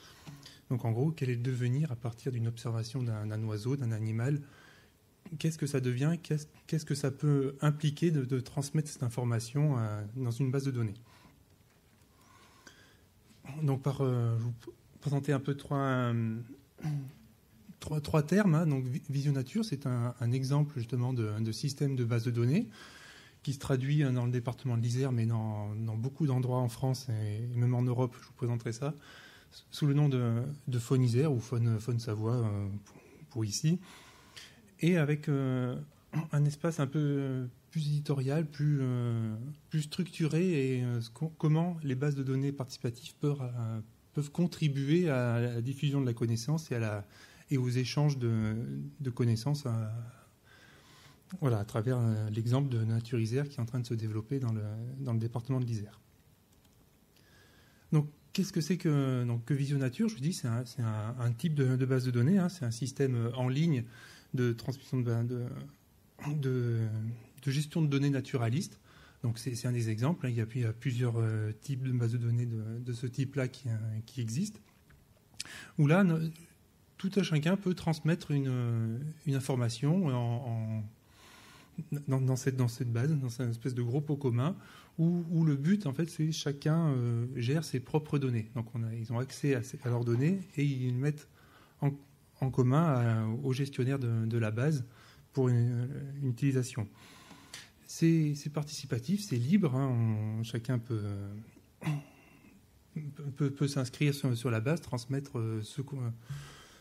Donc en gros, quel est le devenir à partir d'une observation d'un oiseau, d'un animal? Qu'est-ce que ça devient? Qu'est-ce que ça peut impliquer de transmettre cette information dans une base de données? Donc je vais vous présenter un peu trois termes. Donc Visionature, c'est un exemple justement de système de base de données qui se traduit dans le département de l'Isère, mais dans beaucoup d'endroits en France et même en Europe, je vous présenterai ça, sous le nom de Faune Isère ou Faune Savoie pour ici, et avec un espace un peu plus éditorial, plus structuré, et comment les bases de données participatives peuvent contribuer à la diffusion de la connaissance et aux échanges de connaissances à travers l'exemple de Nature Isère qui est en train de se développer dans le département de l'Isère. Donc, qu'est-ce que c'est que Visionature? Je vous dis, c'est un type de base de données. Hein, c'est un système en ligne de transmission de gestion de données naturalistes. Donc c'est un des exemples. Hein, il y a plusieurs types de bases de données de ce type-là qui existent. Où là, tout un chacun peut transmettre une information dans cette base, dans une espèce de gros pot commun, où le but, en fait, c'est chacun gère ses propres données. Donc ils ont accès à leurs données et ils mettent en commun au gestionnaire de la base pour une utilisation. C'est participatif, c'est libre, hein, chacun peut s'inscrire sur la base, transmettre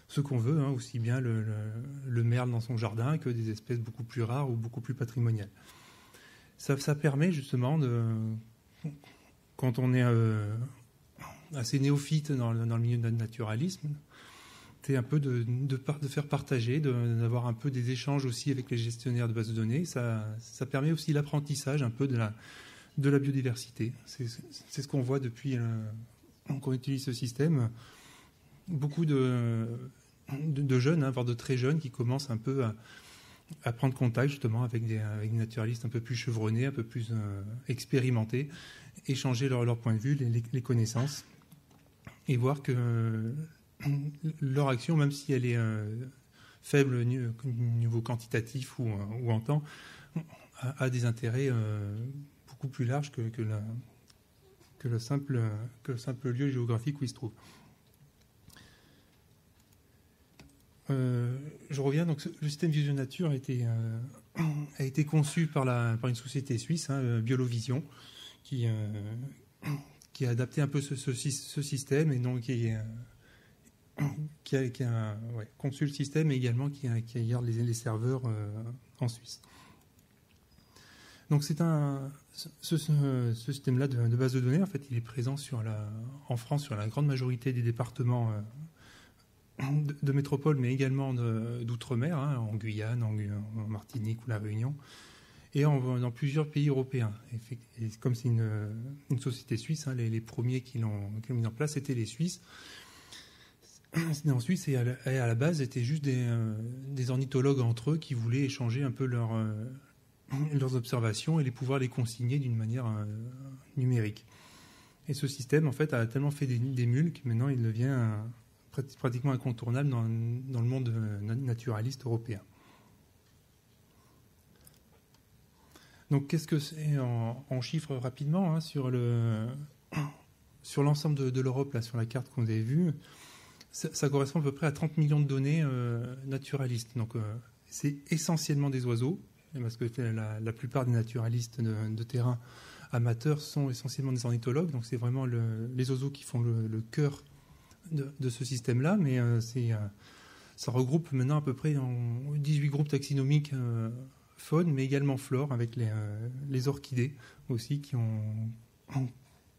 ce qu'on veut, hein, aussi bien le merle dans son jardin que des espèces beaucoup plus rares ou beaucoup plus patrimoniales. Ça permet justement, quand on est assez néophyte dans le milieu du naturalisme, c'est un peu de faire partager, d'avoir un peu des échanges aussi avec les gestionnaires de bases de données. Ça permet aussi l'apprentissage un peu de la biodiversité. C'est ce qu'on voit depuis qu'on utilise ce système. Beaucoup de jeunes, hein, voire de très jeunes, qui commencent un peu à prendre contact justement avec des naturalistes un peu plus chevronnés, un peu plus expérimentés, échanger leur point de vue, les connaissances, et voir que leur action, même si elle est faible au niveau quantitatif ou en temps, a des intérêts beaucoup plus larges que le simple lieu géographique où il se trouve. Je reviens, donc le système Visionature a été conçu par une société suisse, hein, Biolovision, qui a adapté un peu ce système et donc qui a conçu le système et également qui garde les serveurs en Suisse. Donc ce système-là de base de données, en fait, il est présent en France sur la grande majorité des départements de métropole, mais également d'outre-mer, hein, en Guyane, en Martinique ou La Réunion, et dans plusieurs pays européens. Et comme c'est une société suisse, hein, les premiers qui l'ont mis en place, c'était les Suisses. C'était en Suisse et à la base, c'était juste des ornithologues entre eux qui voulaient échanger un peu leurs observations et pouvoir les consigner d'une manière numérique. Et ce système, en fait, a tellement fait des mules que maintenant il devient pratiquement incontournable dans le monde naturaliste européen. Donc, qu'est-ce que c'est en chiffres rapidement, hein, sur l'ensemble de l'Europe, là, sur la carte qu'on avez vue, ça correspond à peu près à 30 millions de données naturalistes. Donc, c'est essentiellement des oiseaux, parce que la plupart des naturalistes de terrain amateurs sont essentiellement des ornithologues. Donc, c'est vraiment les oiseaux qui font le cœur de ce système-là. Mais ça regroupe maintenant à peu près 18 groupes taxinomiques faune, mais également flore, avec les orchidées aussi, qui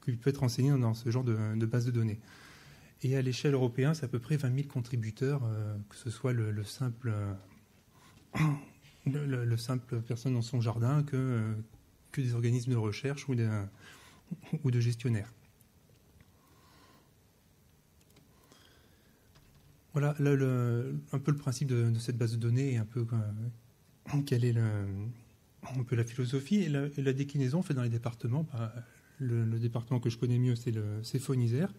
peuvent être enseignées dans ce genre de base de données. Et à l'échelle européenne, c'est à peu près 20 000 contributeurs, que ce soit le simple personne dans son jardin que des organismes de recherche ou de gestionnaires. Voilà un peu le principe de cette base de données et un peu quelle est un peu la philosophie et la déclinaison faite dans les départements. Le département que je connais mieux, c'est Faune Isère.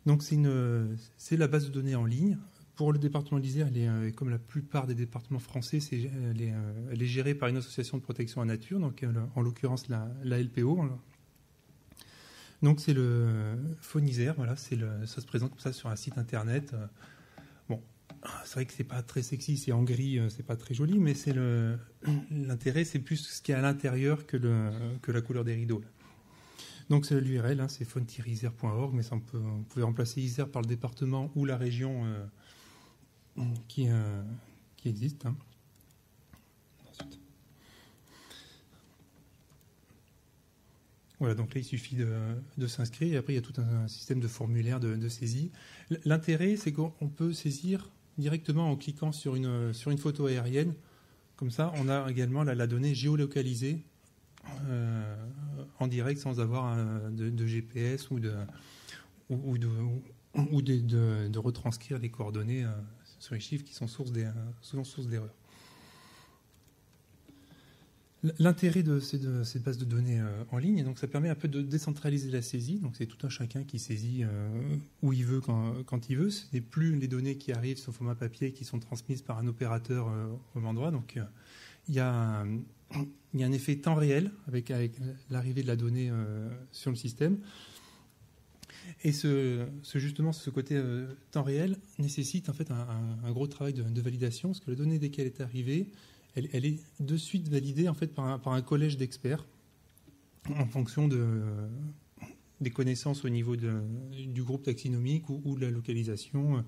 Donc c'est la base de données en ligne. Pour le département de l'Isère, comme la plupart des départements français, elle est gérée par une association de protection à la nature, donc en l'occurrence la LPO. Donc c'est le Faune Isère, voilà, ça se présente comme ça sur un site internet. Bon, c'est vrai que c'est pas très sexy, c'est en gris, c'est pas très joli, mais l'intérêt, c'est plus ce qu'il y a à l'intérieur que la couleur des rideaux. Là. Donc c'est l'URL, hein, c'est faune-isère.org, mais on pouvait remplacer Isère par le département ou la région qui existe. Hein. Ensuite. Voilà, donc là il suffit de s'inscrire et après il y a tout un système de formulaire de saisie. L'intérêt, c'est qu'on peut saisir directement en cliquant sur une photo aérienne. Comme ça, on a également la donnée géolocalisée en direct sans avoir de GPS ou de retranscrire les coordonnées sur les chiffres qui sont souvent source d'erreurs. L'intérêt de ces bases de données en ligne, donc ça permet un peu de décentraliser la saisie. Donc c'est tout un chacun qui saisit où il veut, quand il veut. Ce n'est plus les données qui arrivent sous format papier qui sont transmises par un opérateur au même endroit. Donc il y a un effet temps réel avec l'arrivée de la donnée sur le système. Et justement, ce côté temps réel nécessite en fait un gros travail de validation, parce que la donnée, dès qu'elle est arrivée, elle est de suite validée en fait par un collège d'experts en fonction des connaissances au niveau du groupe taxinomique ou de la localisation.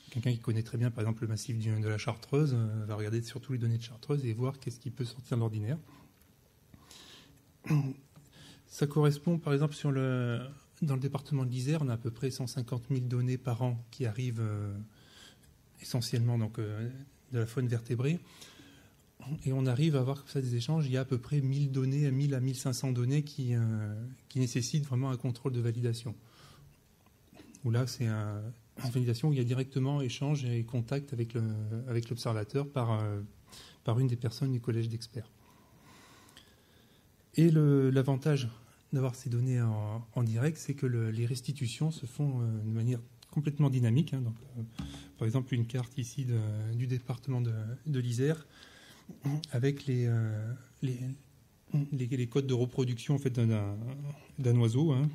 Quelqu'un qui connaît très bien, par exemple, le massif de la Chartreuse va regarder surtout les données de Chartreuse et voir qu'est-ce qui peut sortir de l'ordinaire. Ça correspond, par exemple, dans le département de l'Isère, on a à peu près 150 000 données par an qui arrivent essentiellement donc, de la faune vertébrée. Et on arrive à avoir comme ça des échanges. Il y a à peu près 1000 données, 1000 à 1500 données qui nécessitent vraiment un contrôle de validation. Où là, c'est une validation où il y a directement échange et contact avec l'observateur par une des personnes du collège d'experts. Et l'avantage d'avoir ces données en direct, c'est que les restitutions se font de manière complètement dynamique. Donc, par exemple, une carte ici du département de l'Isère avec les codes de reproduction en fait, d'un oiseau. Hein.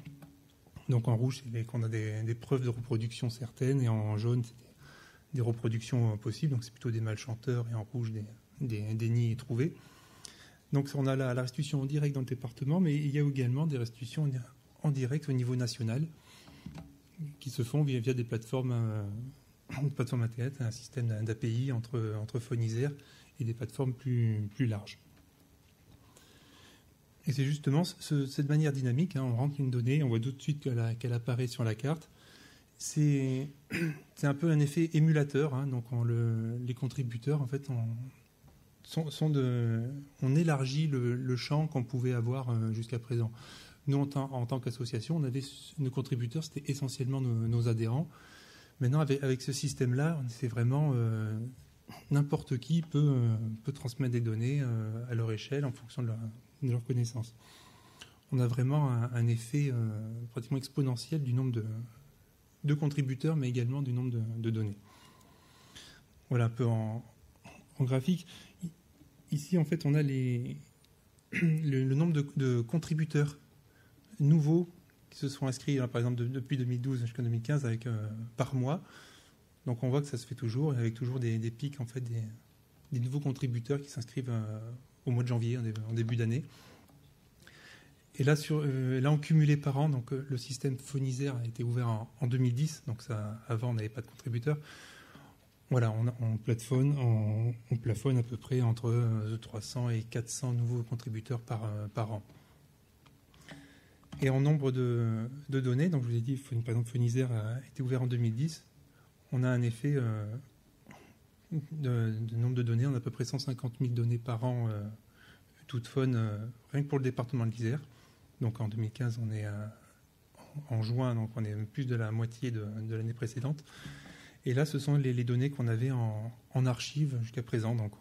Donc en rouge, c'est qu'on a des preuves de reproduction certaines, et en jaune, c'est des reproductions possibles. Donc c'est plutôt des mâles chanteurs, et en rouge, des nids trouvés. Donc on a la restitution en direct dans le département, mais il y a également des restitutions en direct au niveau national qui se font via des plateformes Internet, un système d'API entre Faune Isère et des plateformes plus larges. Et c'est justement cette manière dynamique, hein, on rentre une donnée, on voit tout de suite qu'elle apparaît sur la carte. C'est un peu un effet émulateur, hein, donc les contributeurs, en fait, on élargit le champ qu'on pouvait avoir jusqu'à présent. Nous, en tant qu'association, nos contributeurs, c'était essentiellement nos adhérents. Maintenant, avec ce système-là, c'est vraiment n'importe qui peut transmettre des données à leur échelle en fonction de leur connaissance. On a vraiment un effet pratiquement exponentiel du nombre de contributeurs, mais également du nombre de données. Voilà un peu en graphique. Ici, en fait, on a le nombre de contributeurs nouveaux qui se sont inscrits, par exemple, depuis 2012 jusqu'en 2015, par mois. Donc on voit que ça se fait toujours, avec toujours des pics, en fait, des nouveaux contributeurs qui s'inscrivent au mois de janvier, en début d'année. Et là, en cumulé par an, donc le système Faune Isère a été ouvert en 2010, donc avant on n'avait pas de contributeurs. Voilà, on plafonne à peu près entre 300 et 400 nouveaux contributeurs par an. Et en nombre de données, donc je vous ai dit, par exemple, Faune Isère a été ouvert en 2010. On a un effet de nombre de données. On a à peu près 150 000 données par an, toute faune, rien que pour le département de l'Isère. Donc en 2015, on est en juin, donc on est plus de la moitié de l'année précédente. Et là, ce sont les données qu'on avait en archive jusqu'à présent. Donc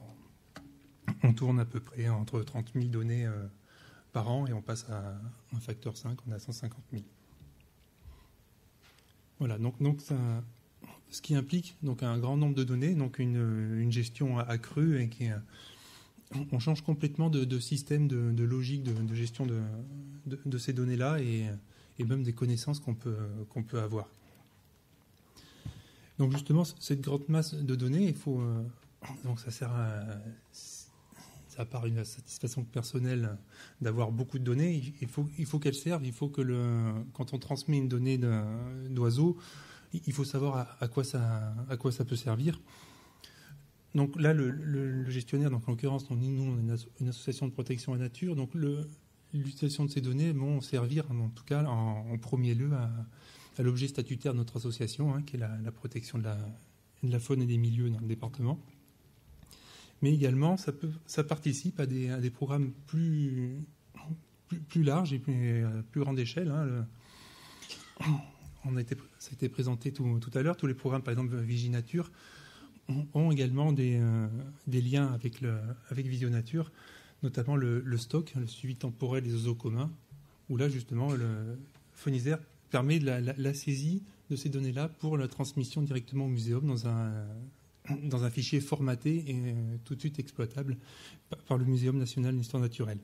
on tourne à peu près entre 30 000 données par an, et on passe à un facteur 5, on a 150 000. Voilà, donc ça... Ce qui implique donc un grand nombre de données, donc une gestion accrue, et on change complètement de système, de logique de gestion de ces données-là, et même des connaissances qu'on peut avoir. Donc justement, cette grande masse de données, donc ça sert à part une satisfaction personnelle d'avoir beaucoup de données, il faut qu'elles servent, il faut que quand on transmet une donnée d'oiseau, il faut savoir à quoi ça peut servir. Donc là, le gestionnaire, donc en l'occurrence, nous, on est une association de protection à la nature, donc l'utilisation de ces données vont servir, en tout cas, en premier lieu, à l'objet statutaire de notre association, hein, qui est la protection de la faune et des milieux dans le département. Mais également, ça participe à des programmes plus larges et plus grande échelle. Hein, ça a été présenté tout à l'heure, tous les programmes, par exemple Viginature, ont également des liens avec Visionature, notamment le stock, le suivi temporel des oiseaux communs, où là, justement, le Fonisère permet la saisie de ces données-là pour la transmission directement au muséum dans un fichier formaté et tout de suite exploitable par le Muséum national d'histoire naturelle.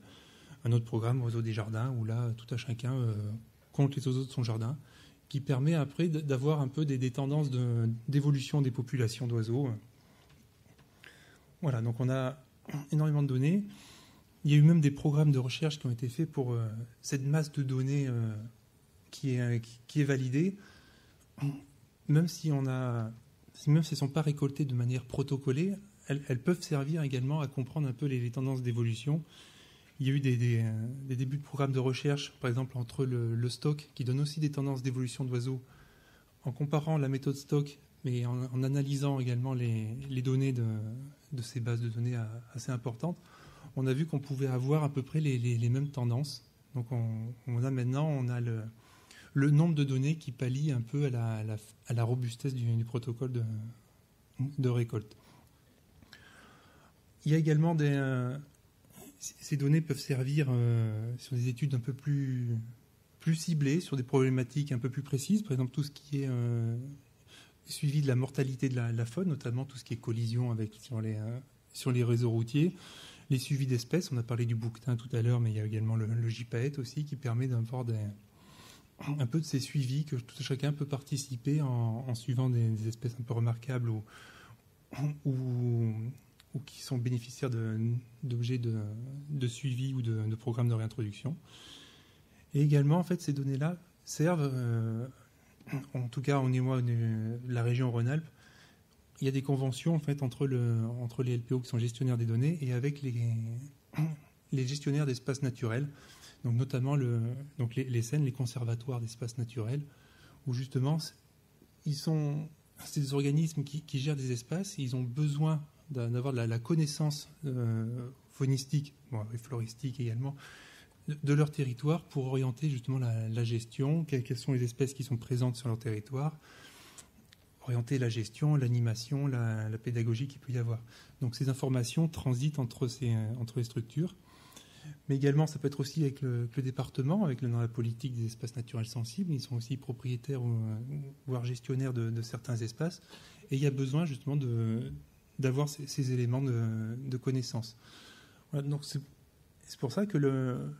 Un autre programme, Oiseaux des jardins, où là, tout à chacun compte les oiseaux de son jardin, qui permet après d'avoir un peu des tendances d'évolution des populations d'oiseaux. Voilà, donc on a énormément de données. Il y a eu même des programmes de recherche qui ont été faits pour cette masse de données qui est validée, même si elles ne sont pas récoltées de manière protocolée, elles peuvent servir également à comprendre un peu les tendances d'évolution. Il y a eu des débuts de programmes de recherche, par exemple entre le stock, qui donne aussi des tendances d'évolution d'oiseaux, en comparant la méthode stock, mais en analysant également les données de ces bases de données assez importantes. On a vu qu'on pouvait avoir à peu près les mêmes tendances. Donc on a le nombre de données qui pallie un peu à la robustesse du protocole de récolte. Il y a également ces données peuvent servir sur des études un peu plus ciblées, sur des problématiques un peu plus précises. Par exemple, tout ce qui est suivi de la mortalité de la faune, notamment tout ce qui est collision sur les réseaux routiers. Les suivis d'espèces, on a parlé du bouquetin tout à l'heure, mais il y a également le gypaète aussi qui permet d'avoir un peu de ces suivis que tout chacun peut participer en suivant des espèces un peu remarquables ou qui sont bénéficiaires d'objets de suivi ou de programmes de réintroduction. Et également, en fait, ces données-là servent, en tout cas au niveau de la région Rhône-Alpes, il y a des conventions en fait entre les LPO qui sont gestionnaires des données et avec les gestionnaires d'espaces naturels, donc notamment les SEN, les conservatoires d'espaces naturels, où justement c'est des organismes qui gèrent des espaces et ils ont besoin d'avoir la connaissance faunistique et floristique également de leur territoire pour orienter justement la gestion, quelles sont les espèces qui sont présentes sur leur territoire, orienter la gestion, l'animation, la pédagogie qu'il peut y avoir. Donc ces informations transitent entre les structures, mais également ça peut être aussi avec le département, dans la politique des espaces naturels sensibles. Ils sont aussi propriétaires voire gestionnaires de certains espaces, et il y a besoin justement d'avoir ces éléments de connaissance. Voilà, donc c'est pour ça que le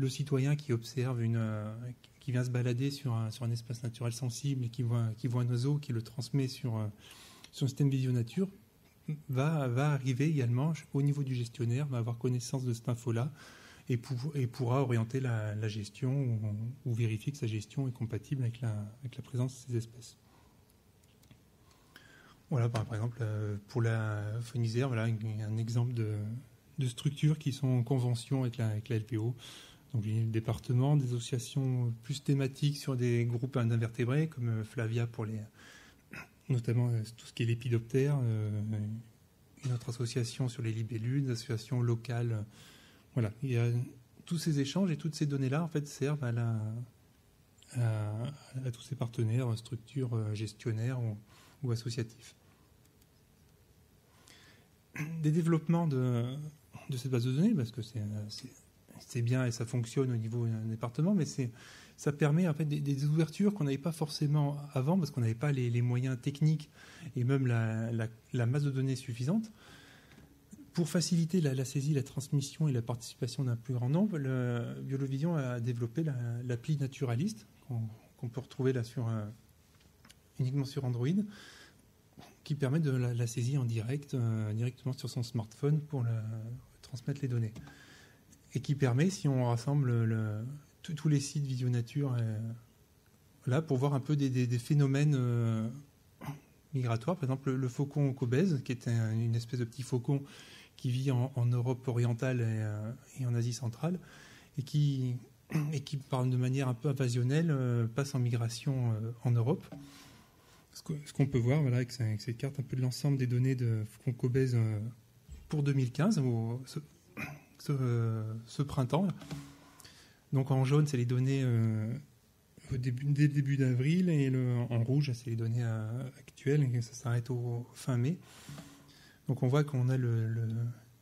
citoyen qui observe qui vient se balader sur un espace naturel sensible et qui voit un oiseau, qui le transmet sur un système Visionature, va arriver également au niveau du gestionnaire, va avoir connaissance de cette info-là et pourra orienter la gestion ou vérifier que sa gestion est compatible avec la présence de ces espèces. Voilà, par exemple, pour la Fonisère, voilà un exemple de structures qui sont en convention avec la LPO. Donc, il y a le département, des associations plus thématiques sur des groupes d'invertébrés, comme Flavia pour notamment tout ce qui est lépidoptère, une autre association sur les libellules, des associations locales. Voilà, il y a tous ces échanges et toutes ces données-là, en fait, servent à tous ces partenaires, structures gestionnaires ou associatifs. Des développements de cette base de données, parce que c'est bien et ça fonctionne au niveau d'un département, mais ça permet en fait des ouvertures qu'on n'avait pas forcément avant, parce qu'on n'avait pas les moyens techniques et même la masse de données suffisante. Pour faciliter la saisie, la transmission et la participation d'un plus grand nombre, Biolovision a développé l'appli Naturaliste, qu'on peut retrouver là uniquement sur Android, qui permet de la saisie en direct, directement sur son smartphone pour transmettre les données. Et qui permet, si on rassemble tous les sites Visionature, là, pour voir un peu des phénomènes migratoires. Par exemple, le faucon cobèze, qui est une espèce de petit faucon qui vit en Europe orientale et en Asie centrale, et qui parle de manière un peu invasionnelle, passe en migration en Europe. Ce qu'on peut voir, voilà, avec cette carte, un peu de l'ensemble des données de faucon cobèze pour 2015, ce printemps. Donc en jaune, c'est les données dès le début d'avril, et en rouge, c'est les données actuelles, et ça s'arrête au fin mai. Donc on voit qu'on a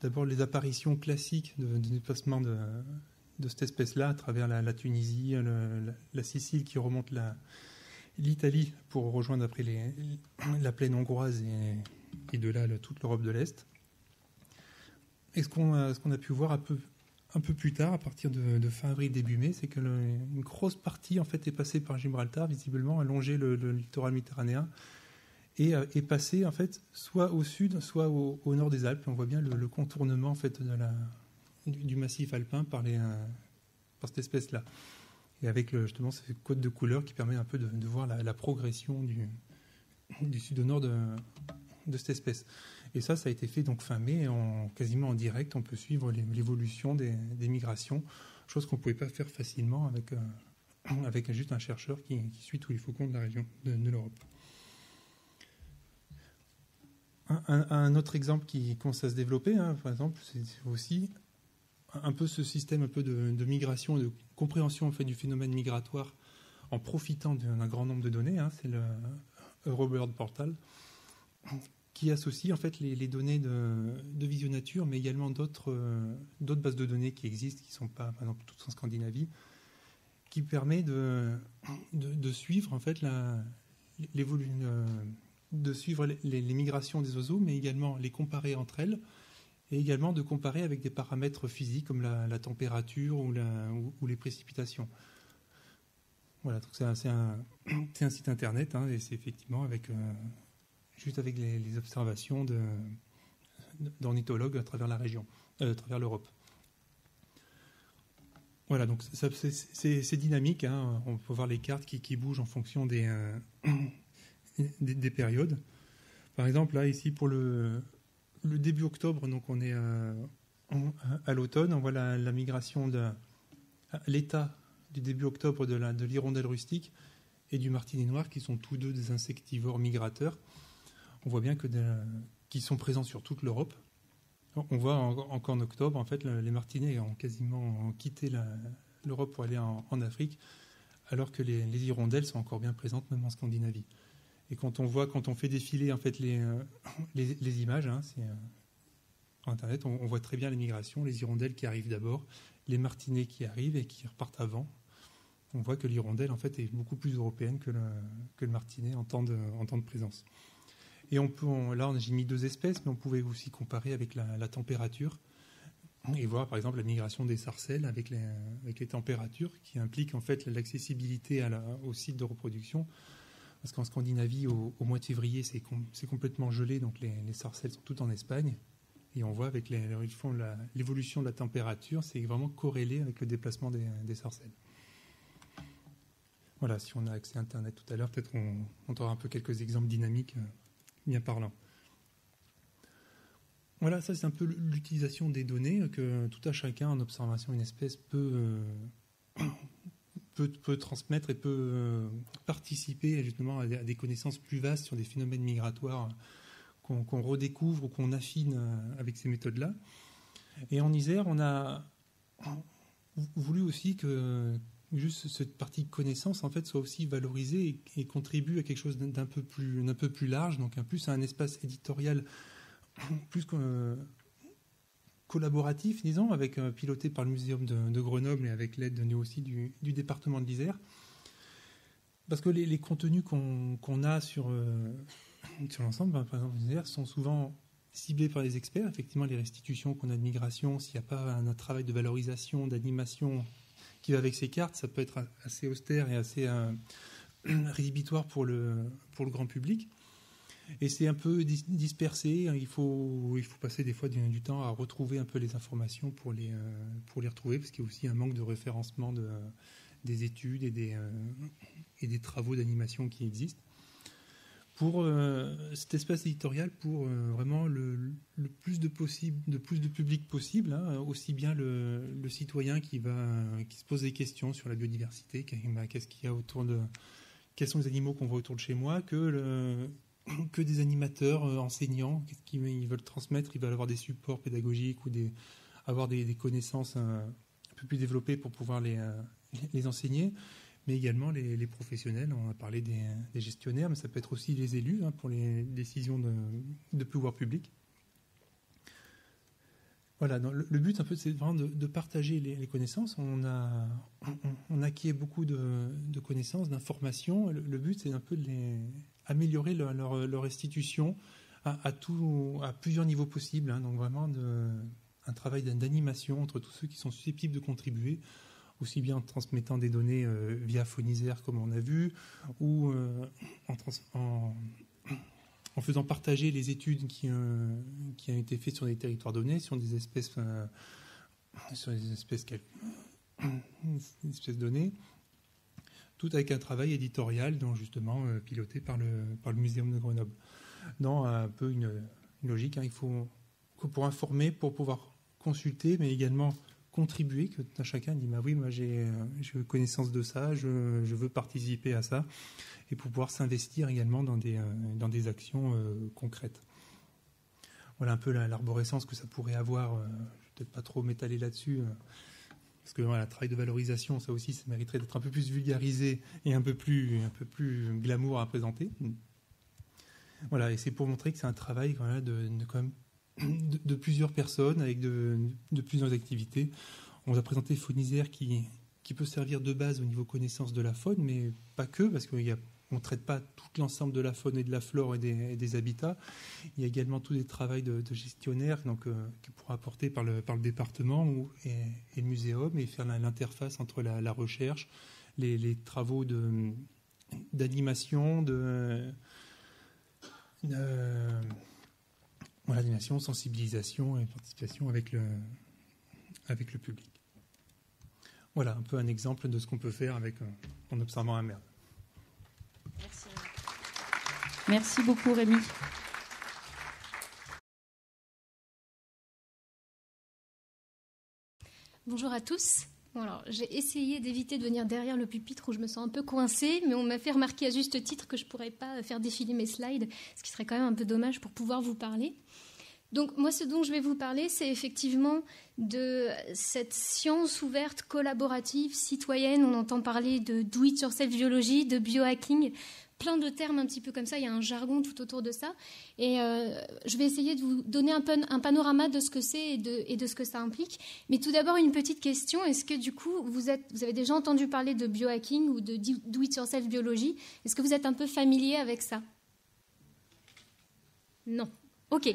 d'abord les apparitions classiques de déplacement de cette espèce-là à travers la Tunisie, la Sicile qui remonte l'Italie pour rejoindre après la plaine hongroise et de là toute l'Europe de l'Est. Et ce qu'on a pu voir un peu plus tard, à partir de fin avril, début mai, c'est que une grosse partie en fait est passée par Gibraltar, visiblement, a longé le littoral méditerranéen et est passée en fait soit au sud, soit au nord des Alpes. On voit bien le contournement en fait du massif alpin par cette espèce-là. Et avec justement ces côtes de couleur qui permet un peu de voir la progression du sud au nord de cette espèce. Et ça a été fait donc fin mai, quasiment en direct. On peut suivre l'évolution des migrations, chose qu'on ne pouvait pas faire facilement avec juste un chercheur qui suit tous les faucons de la région de l'Europe. Un autre exemple qui commence à se développer, par exemple, c'est aussi un peu ce système un peu de migration, de compréhension en fait, du phénomène migratoire en profitant d'un grand nombre de données. C'est le Eurobird Portal, qui associe en fait les données de Visionature, mais également d'autres bases de données qui existent, qui ne sont pas, par exemple, toutes en Scandinavie, qui permet de suivre en fait de suivre les migrations des oiseaux, mais également les comparer entre elles, et également de comparer avec des paramètres physiques comme la température ou les précipitations. Voilà, donc c'est un site internet, et c'est effectivement juste avec les observations d'ornithologues à travers la région, à travers l'Europe. Voilà, donc c'est dynamique. On peut voir les cartes qui bougent en fonction des périodes. Par exemple, là, ici, pour le début octobre, donc on est à l'automne, on voit la migration l'état du début octobre de l'hirondelle rustique et du martinet noir, qui sont tous deux des insectivores migrateurs. On voit bien qu'ils sont présents sur toute l'Europe. On voit qu'en octobre, en fait, les martinets ont quasiment quitté l'Europe pour aller en Afrique, alors que les hirondelles sont encore bien présentes, même en Scandinavie. Et quand on fait défiler en fait les images, sur Internet, on voit très bien les migrations, les hirondelles qui arrivent d'abord, les martinets qui arrivent et qui repartent avant. On voit que l'hirondelle en fait est beaucoup plus européenne que le martinet en temps de présence. Et là, j'ai mis 2 espèces, mais on pouvait aussi comparer avec la température et voir, par exemple, la migration des sarcelles avec les températures, qui impliquent en fait l'accessibilité au site de reproduction. Parce qu'en Scandinavie, au mois de février, c'est complètement gelé, donc les sarcelles sont toutes en Espagne. Et on voit avec l'évolution de la température, c'est vraiment corrélé avec le déplacement des sarcelles. Voilà, si on a accès à Internet tout à l'heure, peut-être on aura un peu quelques exemples dynamiques bien parlants. Voilà, ça c'est un peu l'utilisation des données que tout à chacun en observation une espèce peut transmettre et peut participer justement à des connaissances plus vastes sur des phénomènes migratoires qu'on redécouvre ou qu'on affine avec ces méthodes-là. Et en Isère, on a voulu aussi que juste cette partie connaissance en fait soit aussi valorisée et contribue à quelque chose d'un peu plus large, donc plus à un espace éditorial plus collaboratif, disons, piloté par le Muséum de Grenoble et avec l'aide nous aussi du département de l'Isère. Parce que les contenus qu'on a sur l'ensemble, par exemple, l'Isère, sont souvent ciblés par les experts. Effectivement, les restitutions qu'on a de migration, s'il n'y a pas un travail de valorisation, d'animation qui va avec ces cartes, ça peut être assez austère et assez rédhibitoire pour le grand public. Et c'est un peu dispersé. Il faut passer des fois du temps à retrouver un peu les informations pour les retrouver, parce qu'il y a aussi un manque de référencement des études et des travaux d'animation qui existent. Pour cet espace éditorial, pour vraiment le plus de public possible, aussi bien le citoyen qui se pose des questions sur la biodiversité, qu'est-ce qu'il y a quels sont les animaux qu'on voit autour de chez moi, que des animateurs enseignants, qu'est-ce qu'ils veulent transmettre, ils veulent avoir des supports pédagogiques ou avoir des connaissances un peu plus développées pour pouvoir les enseigner, mais également les professionnels. On a parlé des gestionnaires, mais ça peut être aussi les élus pour les décisions de pouvoir public. Voilà, le but un peu, c'est vraiment de partager les connaissances. On acquiert beaucoup de connaissances, d'informations. Le but, c'est un peu améliorer leur restitution à plusieurs niveaux possibles. Donc vraiment un travail d'animation entre tous ceux qui sont susceptibles de contribuer, aussi bien en transmettant des données via Phonisère, comme on a vu, ou en faisant partager les études qui ont été faites sur des territoires donnés, sur des espèces données, tout avec un travail éditorial, donc justement piloté par le Muséum de Grenoble. Dans un peu une logique, il faut pour informer, pour pouvoir consulter, mais également contribuer, que chacun dit oui, moi j'ai connaissance de ça, je veux participer à ça, et pour pouvoir s'investir également dans des actions concrètes. Voilà un peu l'arborescence que ça pourrait avoir. Je ne vais peut-être pas trop m'étaler là-dessus, parce que le travail de valorisation, ça aussi, ça mériterait d'être un peu plus vulgarisé et un peu plus glamour à présenter. Voilà, et c'est pour montrer que c'est un travail quand même de plusieurs personnes avec de plusieurs activités. On vous a présenté Phonisère qui peut servir de base au niveau connaissance de la faune, mais pas que, parce qu'on ne traite pas tout l'ensemble de la faune et de la flore et des habitats. Il y a également tous les travaux de gestionnaires qui pourront apporter par le département et le muséum, et faire l'interface entre la recherche, les travaux d'animation, animation, sensibilisation et participation avec le public. Voilà un peu un exemple de ce qu'on peut faire en observant un merle. Merci beaucoup Rémi. Bonjour à tous. Bon, alors, j'ai essayé d'éviter de venir derrière le pupitre où je me sens un peu coincée, mais on m'a fait remarquer à juste titre que je ne pourrais pas faire défiler mes slides, ce qui serait quand même un peu dommage pour pouvoir vous parler. Donc moi, ce dont je vais vous parler, c'est effectivement de cette science ouverte, collaborative, citoyenne. On entend parler de do-it-yourself biologie, de biohacking, plein de termes un petit peu comme ça. Il y a un jargon tout autour de ça. Et je vais essayer de vous donner un panorama de ce que c'est et de ce que ça implique. Mais tout d'abord, une petite question. Est-ce que du coup, vous avez déjà entendu parler de biohacking ou de do-it-yourself biologie? Est-ce que vous êtes un peu familier avec ça? Non. Ok.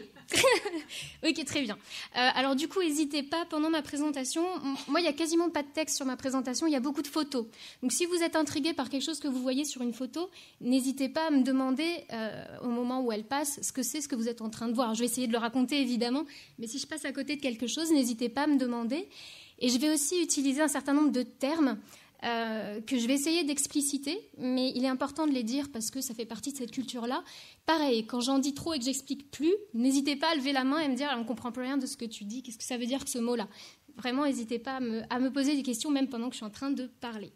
Ok, très bien. Alors du coup, n'hésitez pas, pendant ma présentation, moi il n'y a quasiment pas de texte sur ma présentation, il y a beaucoup de photos. Donc si vous êtes intrigué par quelque chose que vous voyez sur une photo, n'hésitez pas à me demander au moment où elle passe ce que vous êtes en train de voir. Je vais essayer de le raconter évidemment, mais si je passe à côté de quelque chose, n'hésitez pas à me demander. Et je vais aussi utiliser un certain nombre de termes que je vais essayer d'expliciter, mais il est important de les dire parce que ça fait partie de cette culture-là. Pareil, quand j'en dis trop et que j'explique plus, n'hésitez pas à lever la main et me dire « on ne comprend plus rien de ce que tu dis, qu'est-ce que ça veut dire que ce mot-là ?» Vraiment, n'hésitez pas à me poser des questions, même pendant que je suis en train de parler.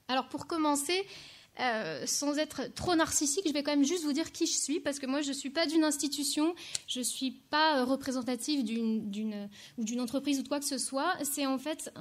Alors, pour commencer, sans être trop narcissique, je vais quand même juste vous dire qui je suis, parce que moi, je ne suis pas d'une institution, je ne suis pas représentative d'une entreprise ou de quoi que ce soit. C'est en fait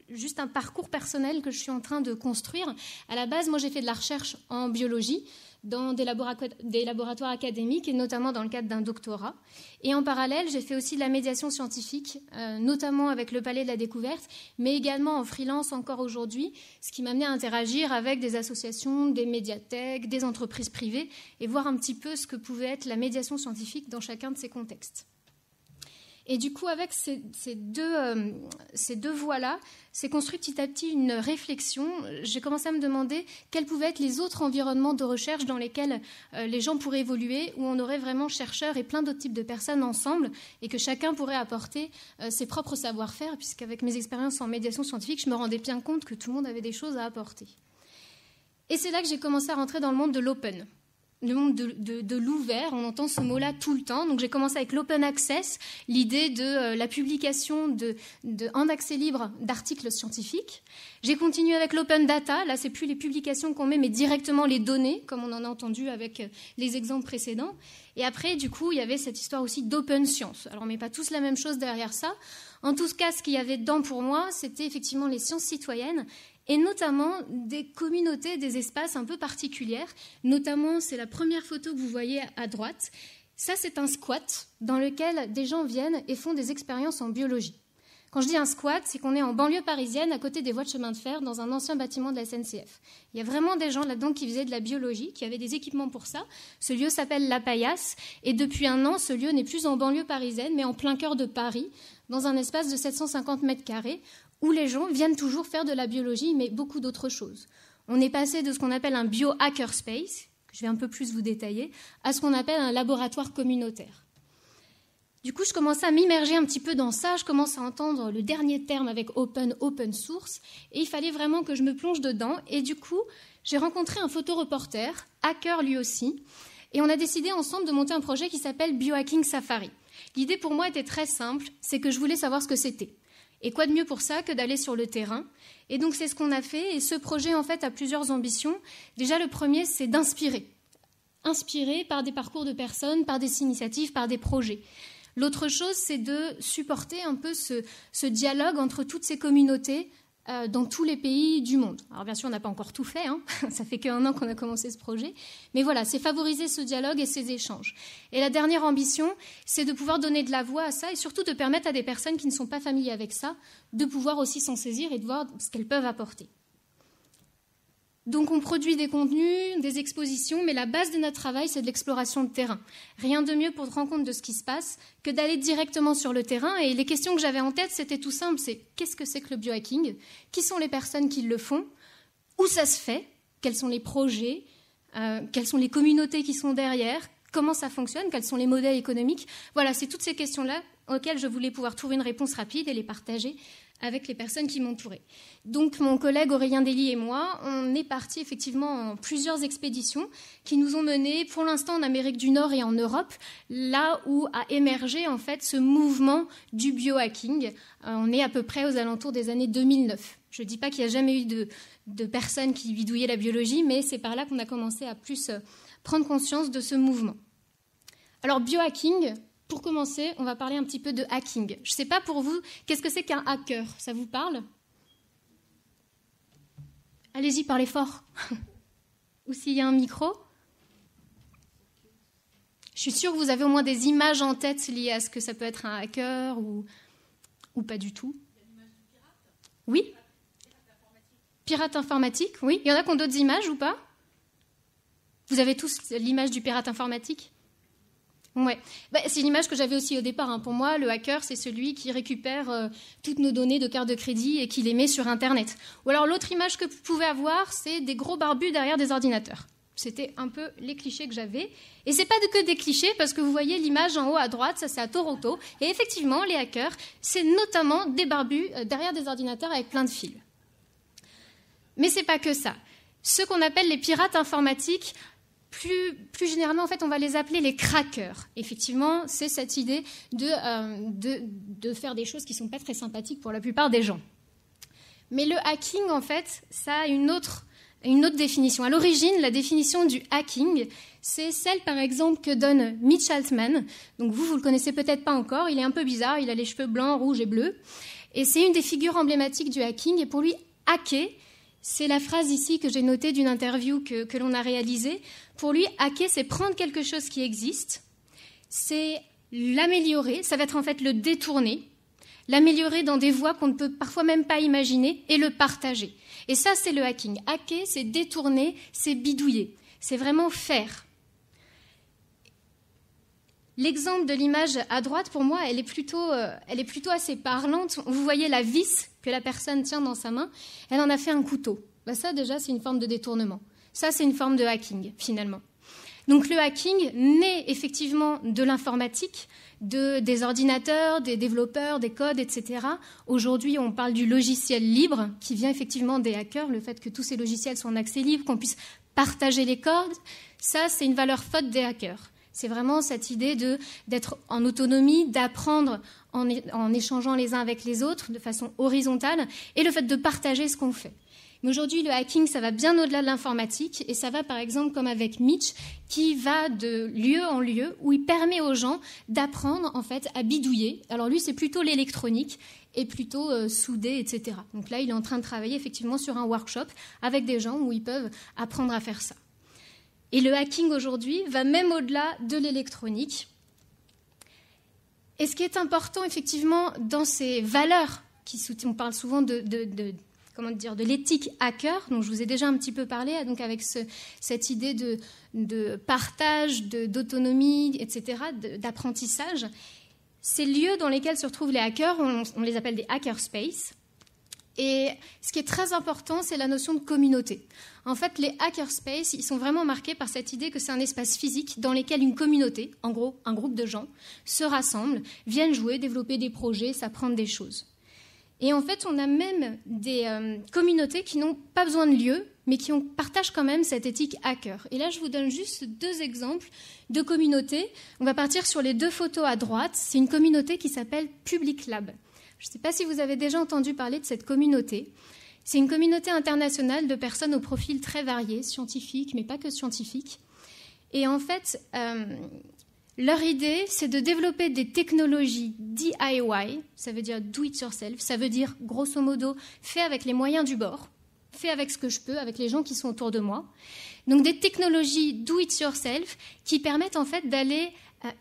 juste un parcours personnel que je suis en train de construire. À la base, moi, j'ai fait de la recherche en biologie, dans des laboratoires académiques et notamment dans le cadre d'un doctorat. Et en parallèle, j'ai fait aussi de la médiation scientifique, notamment avec le Palais de la Découverte, mais également en freelance encore aujourd'hui, ce qui m'a amené à interagir avec des associations, des médiathèques, des entreprises privées et voir un petit peu ce que pouvait être la médiation scientifique dans chacun de ces contextes. Et du coup, avec ces deux voies-là, s'est construit petit à petit une réflexion. J'ai commencé à me demander quels pouvaient être les autres environnements de recherche dans lesquels les gens pourraient évoluer, où on aurait vraiment chercheurs et plein d'autres types de personnes ensemble, et que chacun pourrait apporter ses propres savoir-faire, puisqu'avec mes expériences en médiation scientifique, je me rendais bien compte que tout le monde avait des choses à apporter. Et c'est là que j'ai commencé à rentrer dans le monde de l'open. Le monde de l'ouvert, on entend ce mot-là tout le temps. Donc j'ai commencé avec l'open access, l'idée de la publication en accès libre d'articles scientifiques. J'ai continué avec l'open data, là c'est plus les publications qu'on met, mais directement les données, comme on en a entendu avec les exemples précédents. Et après, du coup, il y avait cette histoire aussi d'open science. Alors on met pas tous la même chose derrière ça. En tout cas, ce qu'il y avait dedans pour moi, c'était effectivement les sciences citoyennes et notamment des communautés, des espaces un peu particuliers. Notamment, c'est la première photo que vous voyez à droite. Ça, c'est un squat dans lequel des gens viennent et font des expériences en biologie. Quand je dis un squat, c'est qu'on est en banlieue parisienne, à côté des voies de chemin de fer, dans un ancien bâtiment de la SNCF. Il y a vraiment des gens là-dedans qui faisaient de la biologie, qui avaient des équipements pour ça. Ce lieu s'appelle La Paillasse, et depuis un an, ce lieu n'est plus en banlieue parisienne, mais en plein cœur de Paris, dans un espace de 750 mètres carrés, où les gens viennent toujours faire de la biologie, mais beaucoup d'autres choses. On est passé de ce qu'on appelle un bio-hackerspace, que je vais un peu plus vous détailler, à ce qu'on appelle un laboratoire communautaire. Du coup, je commençais à m'immerger un petit peu dans ça, je commence à entendre le dernier terme avec open source, et il fallait vraiment que je me plonge dedans, et du coup, j'ai rencontré un photoreporter, hacker lui aussi, et on a décidé ensemble de monter un projet qui s'appelle Biohacking Safari. L'idée pour moi était très simple, c'est que je voulais savoir ce que c'était. Et quoi de mieux pour ça que d'aller sur le terrain? Et donc c'est ce qu'on a fait, et ce projet en fait a plusieurs ambitions. Déjà le premier, c'est d'inspirer. Inspirer par des parcours de personnes, par des initiatives, par des projets. L'autre chose, c'est de supporter un peu ce dialogue entre toutes ces communautés dans tous les pays du monde. Alors bien sûr, on n'a pas encore tout fait, hein. Ça fait qu'1 an qu'on a commencé ce projet. Mais voilà, c'est favoriser ce dialogue et ces échanges. Et la dernière ambition, c'est de pouvoir donner de la voix à ça et surtout de permettre à des personnes qui ne sont pas familières avec ça de pouvoir aussi s'en saisir et de voir ce qu'elles peuvent apporter. Donc on produit des contenus, des expositions, mais la base de notre travail, c'est de l'exploration de terrain. Rien de mieux pour te rendre compte de ce qui se passe que d'aller directement sur le terrain. Et les questions que j'avais en tête, c'était tout simple, c'est qu'est-ce que c'est que le biohacking? Qui sont les personnes qui le font? Où ça se fait? Quels sont les projets? Quelles sont les communautés qui sont derrière? Comment ça fonctionne? Quels sont les modèles économiques? Voilà, c'est toutes ces questions-là auxquelles je voulais pouvoir trouver une réponse rapide et les partager avec les personnes qui m'entouraient. Donc mon collègue Aurélien Dely et moi, on est partis effectivement en plusieurs expéditions qui nous ont menés pour l'instant en Amérique du Nord et en Europe, là où a émergé en fait ce mouvement du biohacking. On est à peu près aux alentours des années 2009. Je ne dis pas qu'il n'y a jamais eu de personnes qui bidouillaient la biologie, mais c'est par là qu'on a commencé à plus prendre conscience de ce mouvement. Alors biohacking, pour commencer, on va parler un petit peu de hacking. Je ne sais pas pour vous, qu'est-ce que c'est qu'un hacker? Ça vous parle? Allez-y, parlez fort. Ou s'il y a un micro? Je suis sûre que vous avez au moins des images en tête liées à ce que ça peut être un hacker ou pas du tout. Il y a l'image du pirate? Oui. Pirate informatique, oui. Il y en a qui ont d'autres images ou pas? Vous avez tous l'image du pirate informatique? Ouais. C'est l'image que j'avais aussi au départ. Hein. Pour moi, le hacker, c'est celui qui récupère toutes nos données de carte de crédit et qui les met sur Internet. Ou alors l'autre image que vous pouvez avoir, c'est des gros barbus derrière des ordinateurs. C'était un peu les clichés que j'avais. Et c'est pas que des clichés, parce que vous voyez l'image en haut à droite, ça c'est à Toronto. Et effectivement, les hackers, c'est notamment des barbus derrière des ordinateurs avec plein de fils. Mais c'est pas que ça. Ceux qu'on appelle les pirates informatiques, plus généralement, en fait, on va les appeler les crackers. Effectivement, c'est cette idée de faire des choses qui ne sont pas très sympathiques pour la plupart des gens. Mais le hacking, en fait, ça a une autre définition. À l'origine, la définition du hacking, c'est celle, par exemple, que donne Mitch Altman. Donc vous ne le connaissez peut-être pas encore. Il est un peu bizarre. Il a les cheveux blancs, rouges et bleus. Et c'est une des figures emblématiques du hacking. Et pour lui, hacker, c'est la phrase ici que j'ai notée d'une interview que l'on a réalisée. Pour lui, hacker, c'est prendre quelque chose qui existe, c'est l'améliorer, ça va être en fait le détourner, l'améliorer dans des voies qu'on ne peut parfois même pas imaginer et le partager. Et ça, c'est le hacking. Hacker, c'est détourner, c'est bidouiller. C'est vraiment faire. L'exemple de l'image à droite, pour moi, elle est plutôt assez parlante. Vous voyez la vis que la personne tient dans sa main. Elle en a fait un couteau. Ça, déjà, c'est une forme de détournement. Ça, c'est une forme de hacking, finalement. Donc, le hacking naît effectivement de l'informatique, des ordinateurs, des développeurs, des codes, etc. Aujourd'hui, on parle du logiciel libre, qui vient effectivement des hackers, le fait que tous ces logiciels soient en accès libre, qu'on puisse partager les codes. Ça, c'est une valeur forte des hackers. C'est vraiment cette idée d'être en autonomie, d'apprendre en échangeant les uns avec les autres de façon horizontale, et le fait de partager ce qu'on fait. Mais aujourd'hui, le hacking, ça va bien au-delà de l'informatique, et ça va par exemple comme avec Mitch, qui va de lieu en lieu, où il permet aux gens d'apprendre en fait à bidouiller. Alors lui, c'est plutôt l'électronique, est plutôt soudé, etc. Donc là, il est en train de travailler effectivement sur un workshop avec des gens où ils peuvent apprendre à faire ça. Et le hacking aujourd'hui va même au-delà de l'électronique. Et ce qui est important effectivement dans ces valeurs, on parle souvent de l'éthique hacker, dont je vous ai déjà un petit peu parlé, donc avec cette idée de partage, d'autonomie, etc., d'apprentissage. Ces lieux dans lesquels se retrouvent les hackers, on les appelle des hackerspaces. Et ce qui est très important, c'est la notion de communauté. En fait, les hackerspaces, ils sont vraiment marqués par cette idée que c'est un espace physique dans lequel une communauté, en gros un groupe de gens, se rassemblent, viennent jouer, développer des projets, s'apprendre des choses. Et en fait, on a même des communautés qui n'ont pas besoin de lieu, mais qui partagent quand même cette éthique hacker. Et là, je vous donne juste 2 exemples de communautés. On va partir sur les 2 photos à droite. C'est une communauté qui s'appelle Public Lab. Je ne sais pas si vous avez déjà entendu parler de cette communauté. C'est une communauté internationale de personnes au profil très varié, scientifiques, mais pas que scientifiques. Et en fait, leur idée, c'est de développer des technologies DIY, ça veut dire do it yourself, ça veut dire, grosso modo, fait avec les moyens du bord, fait avec ce que je peux, avec les gens qui sont autour de moi. Donc des technologies do it yourself qui permettent en fait d'aller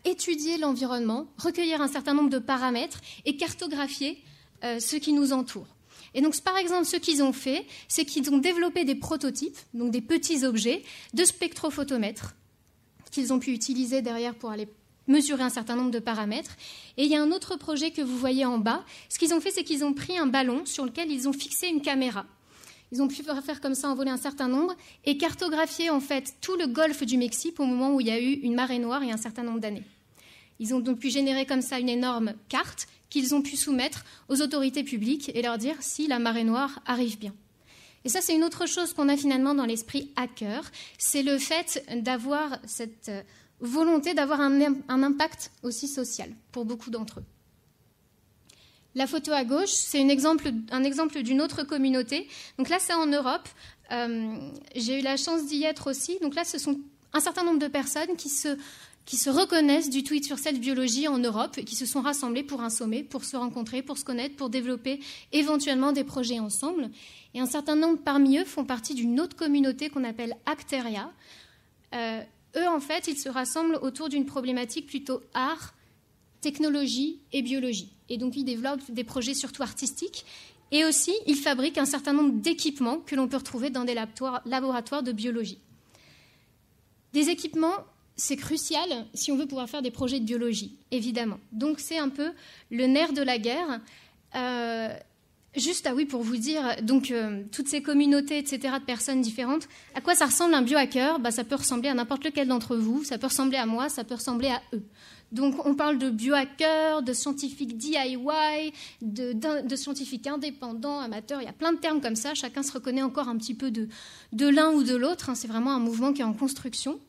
étudier l'environnement, recueillir un certain nombre de paramètres et cartographier ce qui nous entoure. Et donc, par exemple, ce qu'ils ont fait, c'est qu'ils ont développé des prototypes, donc des petits objets, de spectrophotomètres qu'ils ont pu utiliser derrière pour aller mesurer un certain nombre de paramètres. Et il y a un autre projet que vous voyez en bas. Ce qu'ils ont fait, c'est qu'ils ont pris un ballon sur lequel ils ont fixé une caméra. Ils ont pu faire comme ça, envoler un certain nombre et cartographier en fait tout le golfe du Mexique au moment où il y a eu une marée noire il y a un certain nombre d'années. Ils ont donc pu générer comme ça une énorme carte qu'ils ont pu soumettre aux autorités publiques et leur dire si la marée noire arrive bien. Et ça, c'est une autre chose qu'on a finalement dans l'esprit hacker, c'est le fait d'avoir cette volonté d'avoir un impact aussi social pour beaucoup d'entre eux. La photo à gauche, c'est un exemple d'une autre communauté. Donc là, c'est en Europe. J'ai eu la chance d'y être aussi. Donc là, ce sont un certain nombre de personnes qui se reconnaissent du Do It Yourself biologie en Europe et qui se sont rassemblées pour un sommet, pour se rencontrer, pour se connaître, pour développer éventuellement des projets ensemble. Et un certain nombre parmi eux font partie d'une autre communauté qu'on appelle Acteria. Eux, en fait, ils se rassemblent autour d'une problématique plutôt art, technologie et biologie. Et donc, ils développent des projets surtout artistiques. Et aussi, ils fabriquent un certain nombre d'équipements que l'on peut retrouver dans des laboratoires de biologie. Des équipements, c'est crucial si on veut pouvoir faire des projets de biologie, évidemment. Donc, c'est un peu le nerf de la guerre. Juste, pour vous dire, donc, toutes ces communautés, etc., de personnes différentes, à quoi ça ressemble un biohacker ? Ça peut ressembler à n'importe lequel d'entre vous, ça peut ressembler à moi, ça peut ressembler à eux. Donc, on parle de biohackers, de scientifiques DIY, de scientifiques indépendants, amateurs. Il y a plein de termes comme ça. Chacun se reconnaît encore un petit peu de l'un ou de l'autre. C'est vraiment un mouvement qui est en construction.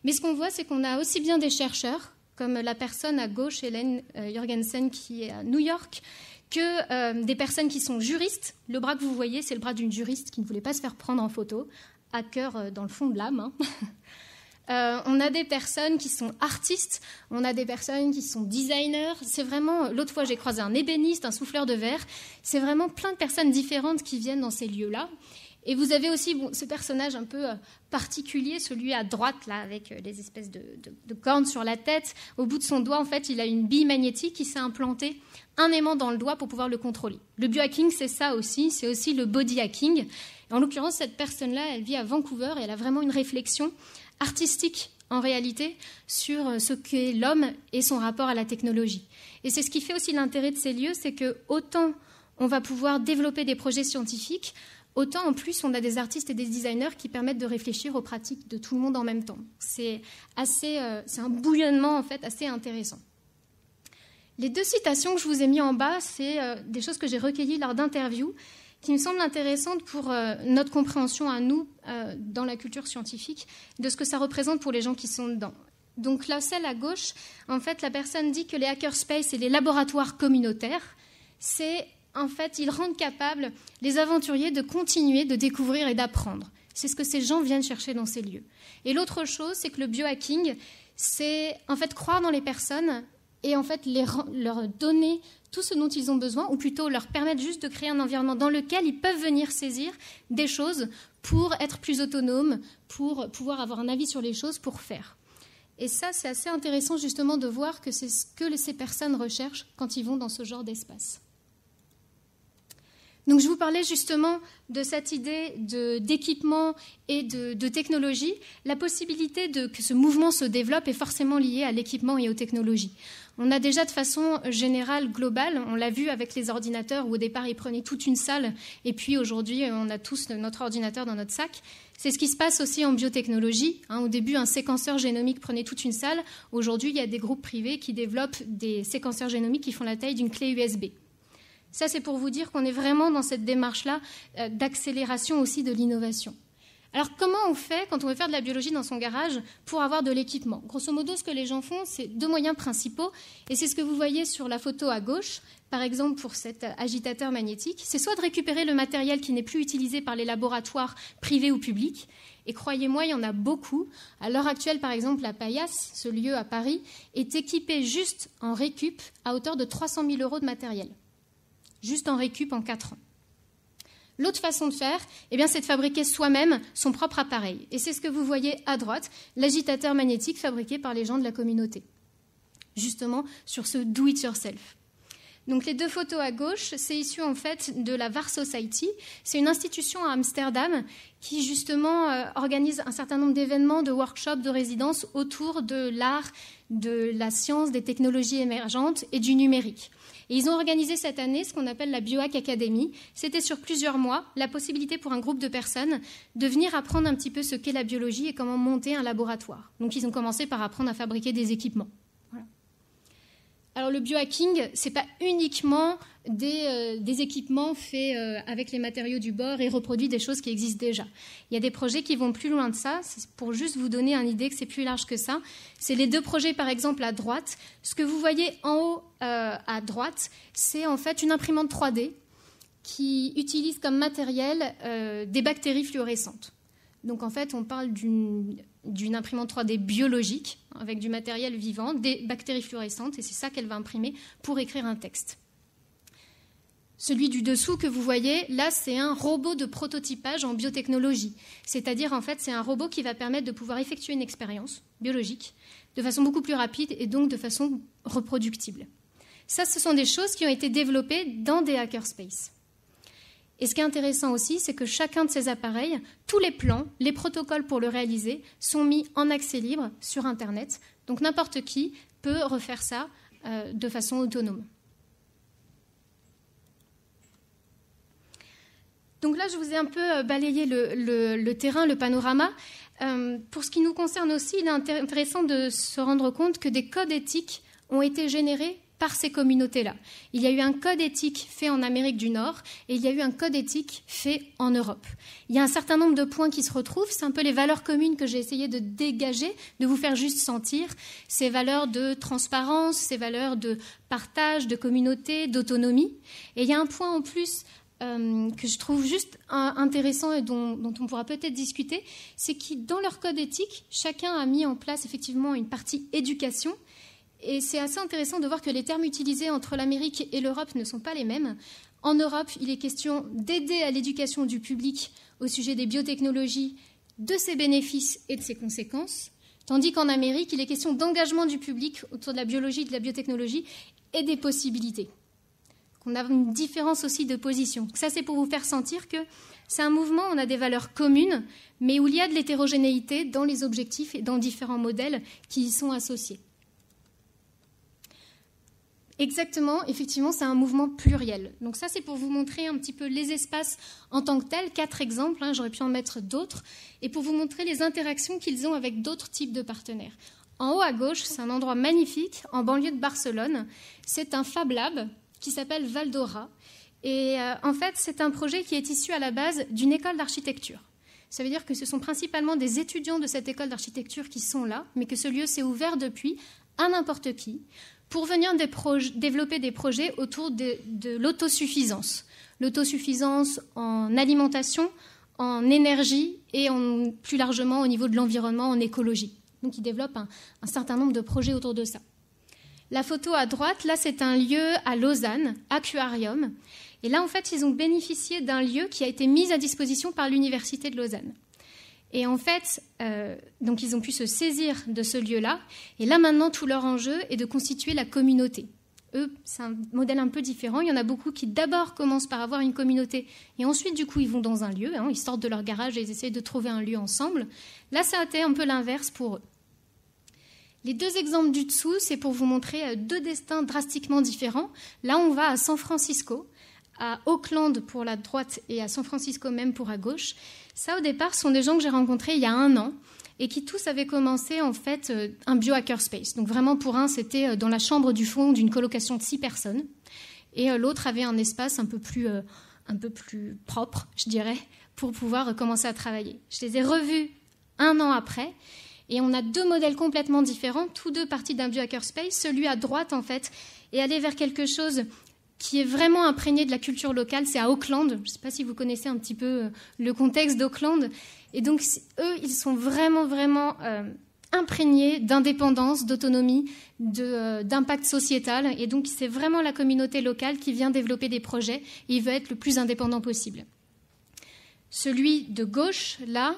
Mais ce qu'on voit, c'est qu'on a aussi bien des chercheurs, comme la personne à gauche, Hélène Jorgensen, qui est à New York, que des personnes qui sont juristes. Le bras que vous voyez, c'est le bras d'une juriste qui ne voulait pas se faire prendre en photo. Hacker dans le fond de l'âme. On a des personnes qui sont artistes, on a des personnes qui sont designers. C'est vraiment, l'autre fois j'ai croisé un ébéniste, un souffleur de verre. C'est vraiment plein de personnes différentes qui viennent dans ces lieux-là. Et vous avez aussi ce personnage un peu particulier, celui à droite, là, avec les espèces de cornes sur la tête. Au bout de son doigt, en fait, il a une bille magnétique qui s'est implantée un aimant dans le doigt pour pouvoir le contrôler. Le biohacking, c'est ça aussi, c'est aussi le body hacking. Et en l'occurrence, cette personne-là, elle vit à Vancouver et elle a vraiment une réflexion artistique, en réalité, sur ce qu'est l'homme et son rapport à la technologie. Et c'est ce qui fait aussi l'intérêt de ces lieux, c'est que autant on va pouvoir développer des projets scientifiques, autant en plus on a des artistes et des designers qui permettent de réfléchir aux pratiques de tout le monde en même temps. C'est un bouillonnement en fait assez intéressant. Les 2 citations que je vous ai mis en bas, c'est des choses que j'ai recueillies lors d'interviews qui me semblent intéressantes pour notre compréhension à nous dans la culture scientifique de ce que ça représente pour les gens qui sont dedans. Donc là, celle à gauche, en fait, la personne dit que les hackerspaces et les laboratoires communautaires, c'est en fait, ils rendent capables les aventuriers de continuer, de découvrir et d'apprendre. C'est ce que ces gens viennent chercher dans ces lieux. Et l'autre chose, c'est que le biohacking, c'est en fait croire dans les personnes et en fait leur donner tout ce dont ils ont besoin, ou plutôt leur permettre juste de créer un environnement dans lequel ils peuvent venir saisir des choses pour être plus autonomes, pour pouvoir avoir un avis sur les choses, pour faire. Et ça, c'est assez intéressant justement de voir que c'est ce que ces personnes recherchent quand ils vont dans ce genre d'espace. Donc je vous parlais justement de cette idée d'équipement et de technologie. La possibilité que ce mouvement se développe est forcément liée à l'équipement et aux technologies. On a déjà de façon générale, globale, on l'a vu avec les ordinateurs où au départ ils prenaient toute une salle et puis aujourd'hui on a tous notre ordinateur dans notre sac. C'est ce qui se passe aussi en biotechnologie. Au début, un séquenceur génomique prenait toute une salle. Aujourd'hui, il y a des groupes privés qui développent des séquenceurs génomiques qui font la taille d'une clé USB. Ça, c'est pour vous dire qu'on est vraiment dans cette démarche-là d'accélération aussi de l'innovation. Alors, comment on fait quand on veut faire de la biologie dans son garage pour avoir de l'équipement ? Grosso modo, ce que les gens font, c'est 2 moyens principaux. Et c'est ce que vous voyez sur la photo à gauche, par exemple pour cet agitateur magnétique. C'est soit de récupérer le matériel qui n'est plus utilisé par les laboratoires privés ou publics. Et croyez-moi, il y en a beaucoup. À l'heure actuelle, par exemple, la Paillasse, ce lieu à Paris, est équipé juste en récup à hauteur de 300 000 € de matériel. Juste en récup en 4 ans. L'autre façon de faire, c'est de fabriquer soi-même son propre appareil. Et c'est ce que vous voyez à droite, l'agitateur magnétique fabriqué par les gens de la communauté. Justement, sur ce do-it-yourself. Donc les 2 photos à gauche, c'est issu en fait de la VAR Society. C'est une institution à Amsterdam qui justement organise un certain nombre d'événements, de workshops, de résidences autour de l'art, de la science, des technologies émergentes et du numérique. Et ils ont organisé cette année ce qu'on appelle la Biohack Academy. C'était sur plusieurs mois la possibilité pour un groupe de personnes de venir apprendre un petit peu ce qu'est la biologie et comment monter un laboratoire. Donc ils ont commencé par apprendre à fabriquer des équipements. Voilà. Alors le biohacking, ce n'est pas uniquement des équipements faits avec les matériaux du bord et reproduits des choses qui existent déjà. Il y a des projets qui vont plus loin de ça. C'est pour juste vous donner une idée que c'est plus large que ça. C'est les 2 projets, par exemple, à droite. Ce que vous voyez en haut à droite, c'est en fait une imprimante 3D qui utilise comme matériel des bactéries fluorescentes. Donc en fait, on parle d'une imprimante 3D biologique avec du matériel vivant, des bactéries fluorescentes, et c'est ça qu'elle va imprimer pour écrire un texte. Celui du dessous que vous voyez, là, c'est un robot de prototypage en biotechnologie. C'est-à-dire, en fait, c'est un robot qui va permettre de pouvoir effectuer une expérience biologique de façon beaucoup plus rapide et donc de façon reproductible. Ça, ce sont des choses qui ont été développées dans des hackerspaces. Et ce qui est intéressant aussi, c'est que chacun de ces appareils, tous les plans, les protocoles pour le réaliser, sont mis en accès libre sur Internet. Donc n'importe qui peut refaire ça de façon autonome. Donc là, je vous ai un peu balayé le terrain, le panorama. Pour ce qui nous concerne aussi, il est intéressant de se rendre compte que des codes éthiques ont été générés par ces communautés-là. Il y a eu un code éthique fait en Amérique du Nord et il y a eu un code éthique fait en Europe. Il y a un certain nombre de points qui se retrouvent. C'est un peu les valeurs communes que j'ai essayé de dégager, de vous faire juste sentir. Ces valeurs de transparence, ces valeurs de partage, de communauté, d'autonomie. Et il y a un point en plus que je trouve juste intéressant et dont on pourra peut-être discuter, c'est que dans leur code éthique, chacun a mis en place effectivement une partie éducation. Et c'est assez intéressant de voir que les termes utilisés entre l'Amérique et l'Europe ne sont pas les mêmes. En Europe, il est question d'aider à l'éducation du public au sujet des biotechnologies, de ses bénéfices et de ses conséquences, tandis qu'en Amérique, il est question d'engagement du public autour de la biologie et de la biotechnologie et des possibilités. On a une différence aussi de position. Ça, c'est pour vous faire sentir que c'est un mouvement, on a des valeurs communes, mais où il y a de l'hétérogénéité dans les objectifs et dans différents modèles qui y sont associés. Exactement, effectivement, c'est un mouvement pluriel. Donc ça, c'est pour vous montrer un petit peu les espaces en tant que tels. 4 exemples, j'aurais pu en mettre d'autres, et pour vous montrer les interactions qu'ils ont avec d'autres types de partenaires. En haut à gauche, c'est un endroit magnifique, en banlieue de Barcelone. C'est un Fab Lab qui s'appelle Valdora. Et en fait, c'est un projet qui est issu à la base d'une école d'architecture. Ça veut dire que ce sont principalement des étudiants de cette école d'architecture qui sont là, mais que ce lieu s'est ouvert depuis à n'importe qui, pour venir développer des projets autour de l'autosuffisance. L'autosuffisance en alimentation, en énergie et plus largement au niveau de l'environnement, en écologie. Donc ils développent un certain nombre de projets autour de ça. La photo à droite, là, c'est un lieu à Lausanne, Aquarium. Et là, en fait, ils ont bénéficié d'un lieu qui a été mis à disposition par l'Université de Lausanne. Et en fait, donc ils ont pu se saisir de ce lieu-là. Et là, maintenant, tout leur enjeu est de constituer la communauté. Eux, c'est un modèle un peu différent. Il y en a beaucoup qui d'abord commencent par avoir une communauté et ensuite, du coup, ils vont dans un lieu. Ils sortent de leur garage et ils essayent de trouver un lieu ensemble. Là, ça a été un peu l'inverse pour eux. Les deux exemples du dessous, c'est pour vous montrer deux destins drastiquement différents. Là, on va à San Francisco, à Oakland pour la droite et à San Francisco même pour la gauche. Ça, au départ, sont des gens que j'ai rencontrés il y a 1 an. Et qui tous avaient commencé en fait un biohackerspace. Donc vraiment pour un, c'était dans la chambre du fond d'une colocation de 6 personnes. Et l'autre avait un espace un peu plus propre, je dirais, pour pouvoir commencer à travailler. Je les ai revus 1 an après. Et on a 2 modèles complètement différents, tous deux partis d'un biohackerspace. Celui à droite, en fait, est allé vers quelque chose qui est vraiment imprégné de la culture locale. C'est à Auckland. Je ne sais pas si vous connaissez un petit peu le contexte d'Auckland. Et donc, eux, ils sont vraiment, vraiment imprégnés d'indépendance, d'autonomie, d'impact sociétal. Et donc, c'est vraiment la communauté locale qui vient développer des projets. Et il veut être le plus indépendant possible. Celui de gauche, là,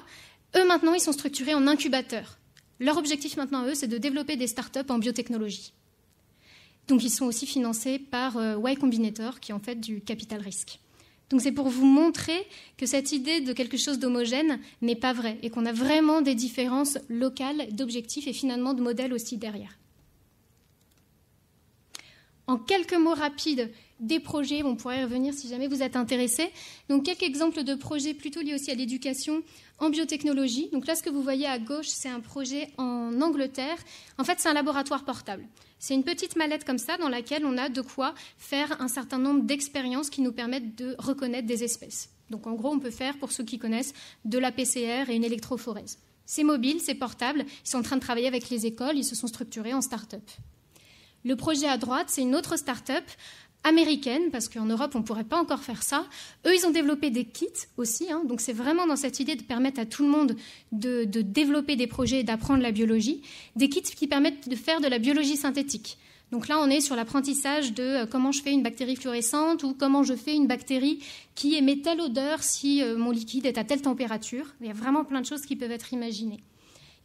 eux, maintenant, ils sont structurés en incubateurs. Leur objectif, maintenant, eux, c'est de développer des startups en biotechnologie. Donc, ils sont aussi financés par Y Combinator, qui est en fait du capital risque. Donc c'est pour vous montrer que cette idée de quelque chose d'homogène n'est pas vraie et qu'on a vraiment des différences locales d'objectifs et finalement de modèles aussi derrière. En quelques mots rapides, des projets, on pourrait y revenir si jamais vous êtes intéressés. Donc quelques exemples de projets plutôt liés aussi à l'éducation en biotechnologie. Donc là, ce que vous voyez à gauche, c'est un projet en Angleterre. En fait, c'est un laboratoire portable. C'est une petite mallette comme ça dans laquelle on a de quoi faire un certain nombre d'expériences qui nous permettent de reconnaître des espèces. Donc en gros, on peut faire, pour ceux qui connaissent, de la PCR et une électrophorèse. C'est mobile, c'est portable. Ils sont en train de travailler avec les écoles, ils se sont structurés en start-up. Le projet à droite, c'est une autre start-up américaine, parce qu'en Europe, on ne pourrait pas encore faire ça. Eux, ils ont développé des kits aussi, donc c'est vraiment dans cette idée de permettre à tout le monde de développer des projets et d'apprendre la biologie, des kits qui permettent de faire de la biologie synthétique. Donc là, on est sur l'apprentissage de comment je fais une bactérie fluorescente ou comment je fais une bactérie qui émet telle odeur si mon liquide est à telle température. Il y a vraiment plein de choses qui peuvent être imaginées.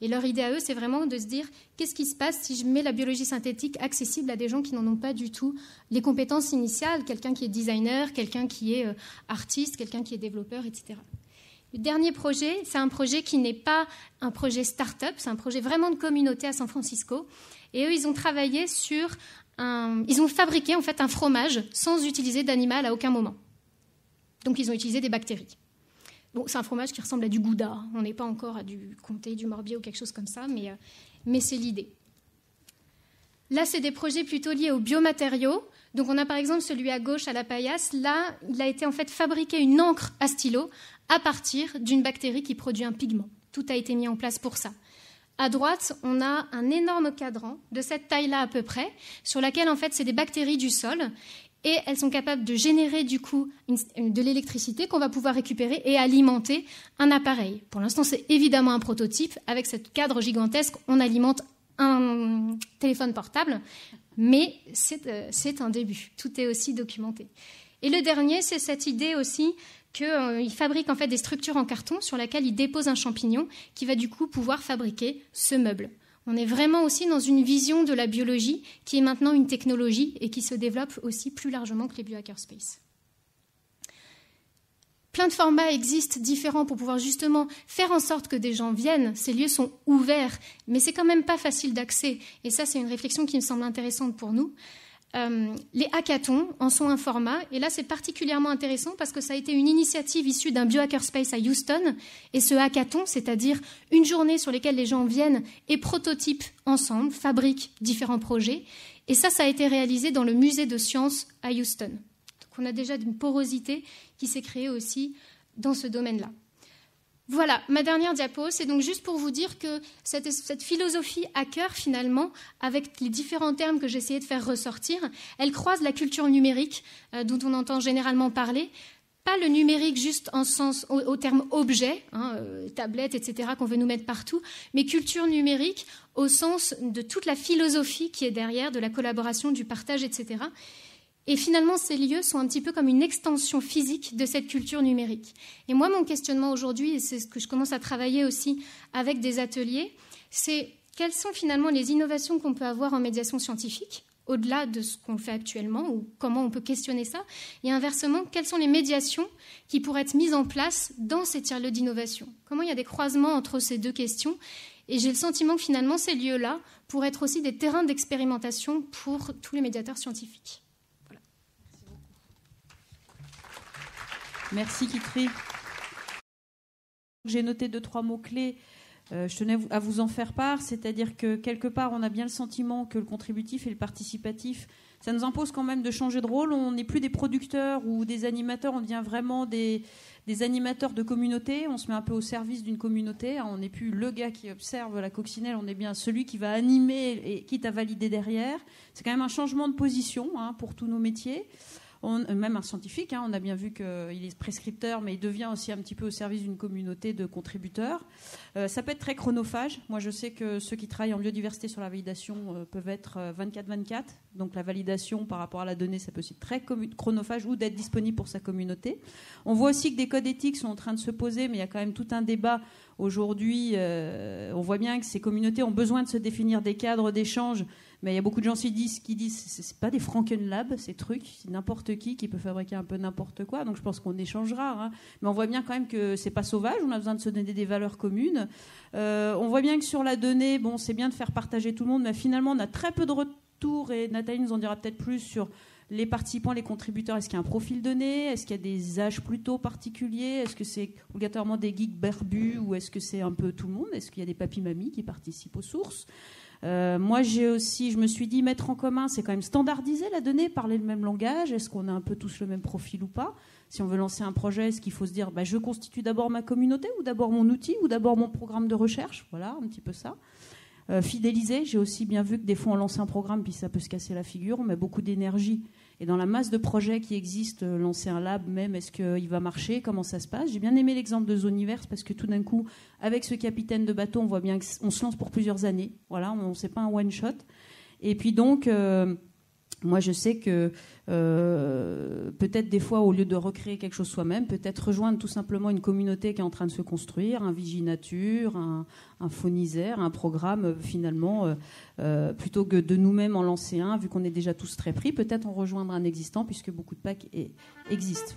Et leur idée à eux, c'est vraiment de se dire qu'est-ce qui se passe si je mets la biologie synthétique accessible à des gens qui n'en ont pas du tout les compétences initiales, quelqu'un qui est designer, quelqu'un qui est artiste, quelqu'un qui est développeur, etc. Le dernier projet, c'est un projet qui n'est pas un projet start-up, c'est un projet vraiment de communauté à San Francisco. Et eux, ils ont travaillé sur ils ont fabriqué en fait un fromage sans utiliser d'animal à aucun moment. Donc ils ont utilisé des bactéries. Bon, c'est un fromage qui ressemble à du Gouda. On n'est pas encore à du comté, du Morbier ou quelque chose comme ça, mais c'est l'idée. Là, c'est des projets plutôt liés aux biomatériaux. Donc, on a par exemple celui à gauche à la paillasse. Là, il a été en fait fabriqué une encre à stylo à partir d'une bactérie qui produit un pigment. Tout a été mis en place pour ça. À droite, on a un énorme cadran de cette taille-là à peu près, sur laquelle en fait c'est des bactéries du sol. Et elles sont capables de générer du coup de l'électricité qu'on va pouvoir récupérer et alimenter un appareil. Pour l'instant, c'est évidemment un prototype. Avec ce cadre gigantesque, on alimente un téléphone portable, mais c'est un début. Tout est aussi documenté. Et le dernier, c'est cette idée aussi qu'ils fabriquent en fait des structures en carton sur lesquelles ils déposent un champignon qui va du coup pouvoir fabriquer ce meuble. On est vraiment aussi dans une vision de la biologie qui est maintenant une technologie et qui se développe aussi plus largement que les biohackerspaces. Plein de formats existent différents pour pouvoir justement faire en sorte que des gens viennent. Ces lieux sont ouverts, mais c'est quand même pas facile d'accès. Et ça, c'est une réflexion qui me semble intéressante pour nous. Les hackathons en sont un format, et là c'est particulièrement intéressant parce que ça a été une initiative issue d'un biohackerspace à Houston, et ce hackathon, c'est-à-dire une journée sur laquelle les gens viennent et prototypent ensemble, fabriquent différents projets, et ça a été réalisé dans le musée de sciences à Houston. Donc on a déjà une porosité qui s'est créée aussi dans ce domaine-là. Voilà, ma dernière diapo, c'est donc juste pour vous dire que cette philosophie hacker, finalement, avec les différents termes que j'ai essayé de faire ressortir, elle croise la culture numérique dont on entend généralement parler, pas le numérique juste en sens au terme objet, tablette, etc., qu'on veut nous mettre partout, mais culture numérique au sens de toute la philosophie qui est derrière, de la collaboration, du partage, etc. Et finalement, ces lieux sont un petit peu comme une extension physique de cette culture numérique. Et moi, mon questionnement aujourd'hui, et c'est ce que je commence à travailler aussi avec des ateliers, c'est quelles sont finalement les innovations qu'on peut avoir en médiation scientifique, au-delà de ce qu'on fait actuellement, ou comment on peut questionner ça, et inversement, quelles sont les médiations qui pourraient être mises en place dans ces tiers-lieux d'innovation. Comment il y a des croisements entre ces deux questions. Et j'ai le sentiment que finalement, ces lieux-là pourraient être aussi des terrains d'expérimentation pour tous les médiateurs scientifiques. Voilà. Merci Kitri. J'ai noté 2-3 mots-clés. Je tenais à vous en faire part, c'est-à-dire que quelque part, on a bien le sentiment que le contributif et le participatif, ça nous impose quand même de changer de rôle. On n'est plus des producteurs ou des animateurs, on devient vraiment des animateurs de communauté. On se met un peu au service d'une communauté. On n'est plus le gars qui observe la coccinelle, on est bien celui qui va animer et quitte à valider derrière. C'est quand même un changement de position pour tous nos métiers. Même un scientifique, on a bien vu qu'il est prescripteur, mais il devient aussi un petit peu au service d'une communauté de contributeurs. Ça peut être très chronophage. Moi, je sais que ceux qui travaillent en biodiversité sur la validation peuvent être 24/24. Donc la validation par rapport à la donnée, ça peut aussi être très chronophage ou d'être disponible pour sa communauté. On voit aussi que des codes éthiques sont en train de se poser, mais il y a quand même tout un débat. Aujourd'hui, on voit bien que ces communautés ont besoin de se définir des cadres d'échange, mais il y a beaucoup de gens qui disent c'est pas des Frankenlab, ces trucs, c'est n'importe qui peut fabriquer un peu n'importe quoi, donc je pense qu'on échangera. Mais on voit bien quand même que c'est pas sauvage, on a besoin de se donner des valeurs communes. On voit bien que sur la donnée, c'est bien de faire partager tout le monde, mais finalement on a très peu de retours, et Nathalie nous en dira peut-être plus sur les participants, les contributeurs. Est-ce qu'il y a un profil donné? Est-ce qu'il y a des âges plutôt particuliers? Est-ce que c'est obligatoirement des geeks barbus ou est-ce que c'est un peu tout le monde? Est-ce qu'il y a des papis-mamies qui participent aux sources? Moi, je me suis dit, mettre en commun, c'est quand même standardiser la donnée, parler le même langage. Est-ce qu'on a un peu tous le même profil ou pas? Si on veut lancer un projet, est-ce qu'il faut se dire, je constitue d'abord ma communauté ou d'abord mon outil ou d'abord mon programme de recherche? Voilà, un petit peu ça. Fidéliser, j'ai aussi bien vu que des fois on lance un programme puis ça peut se casser la figure, on met beaucoup d'énergie et dans la masse de projets qui existent, lancer un lab même, est-ce qu'il va marcher, comment ça se passe? J'ai bien aimé l'exemple de Zooniverse parce que tout d'un coup avec ce capitaine de bateau on voit bien qu'on se lance pour plusieurs années, voilà, on sait pas un one shot. Et puis donc moi je sais que peut-être des fois au lieu de recréer quelque chose soi-même, peut-être rejoindre tout simplement une communauté qui est en train de se construire, un Viginature, un Fonisaire, un programme finalement, plutôt que de nous-mêmes en lancer un, vu qu'on est déjà tous très pris, peut-être en rejoindre un existant puisque beaucoup de packs existent.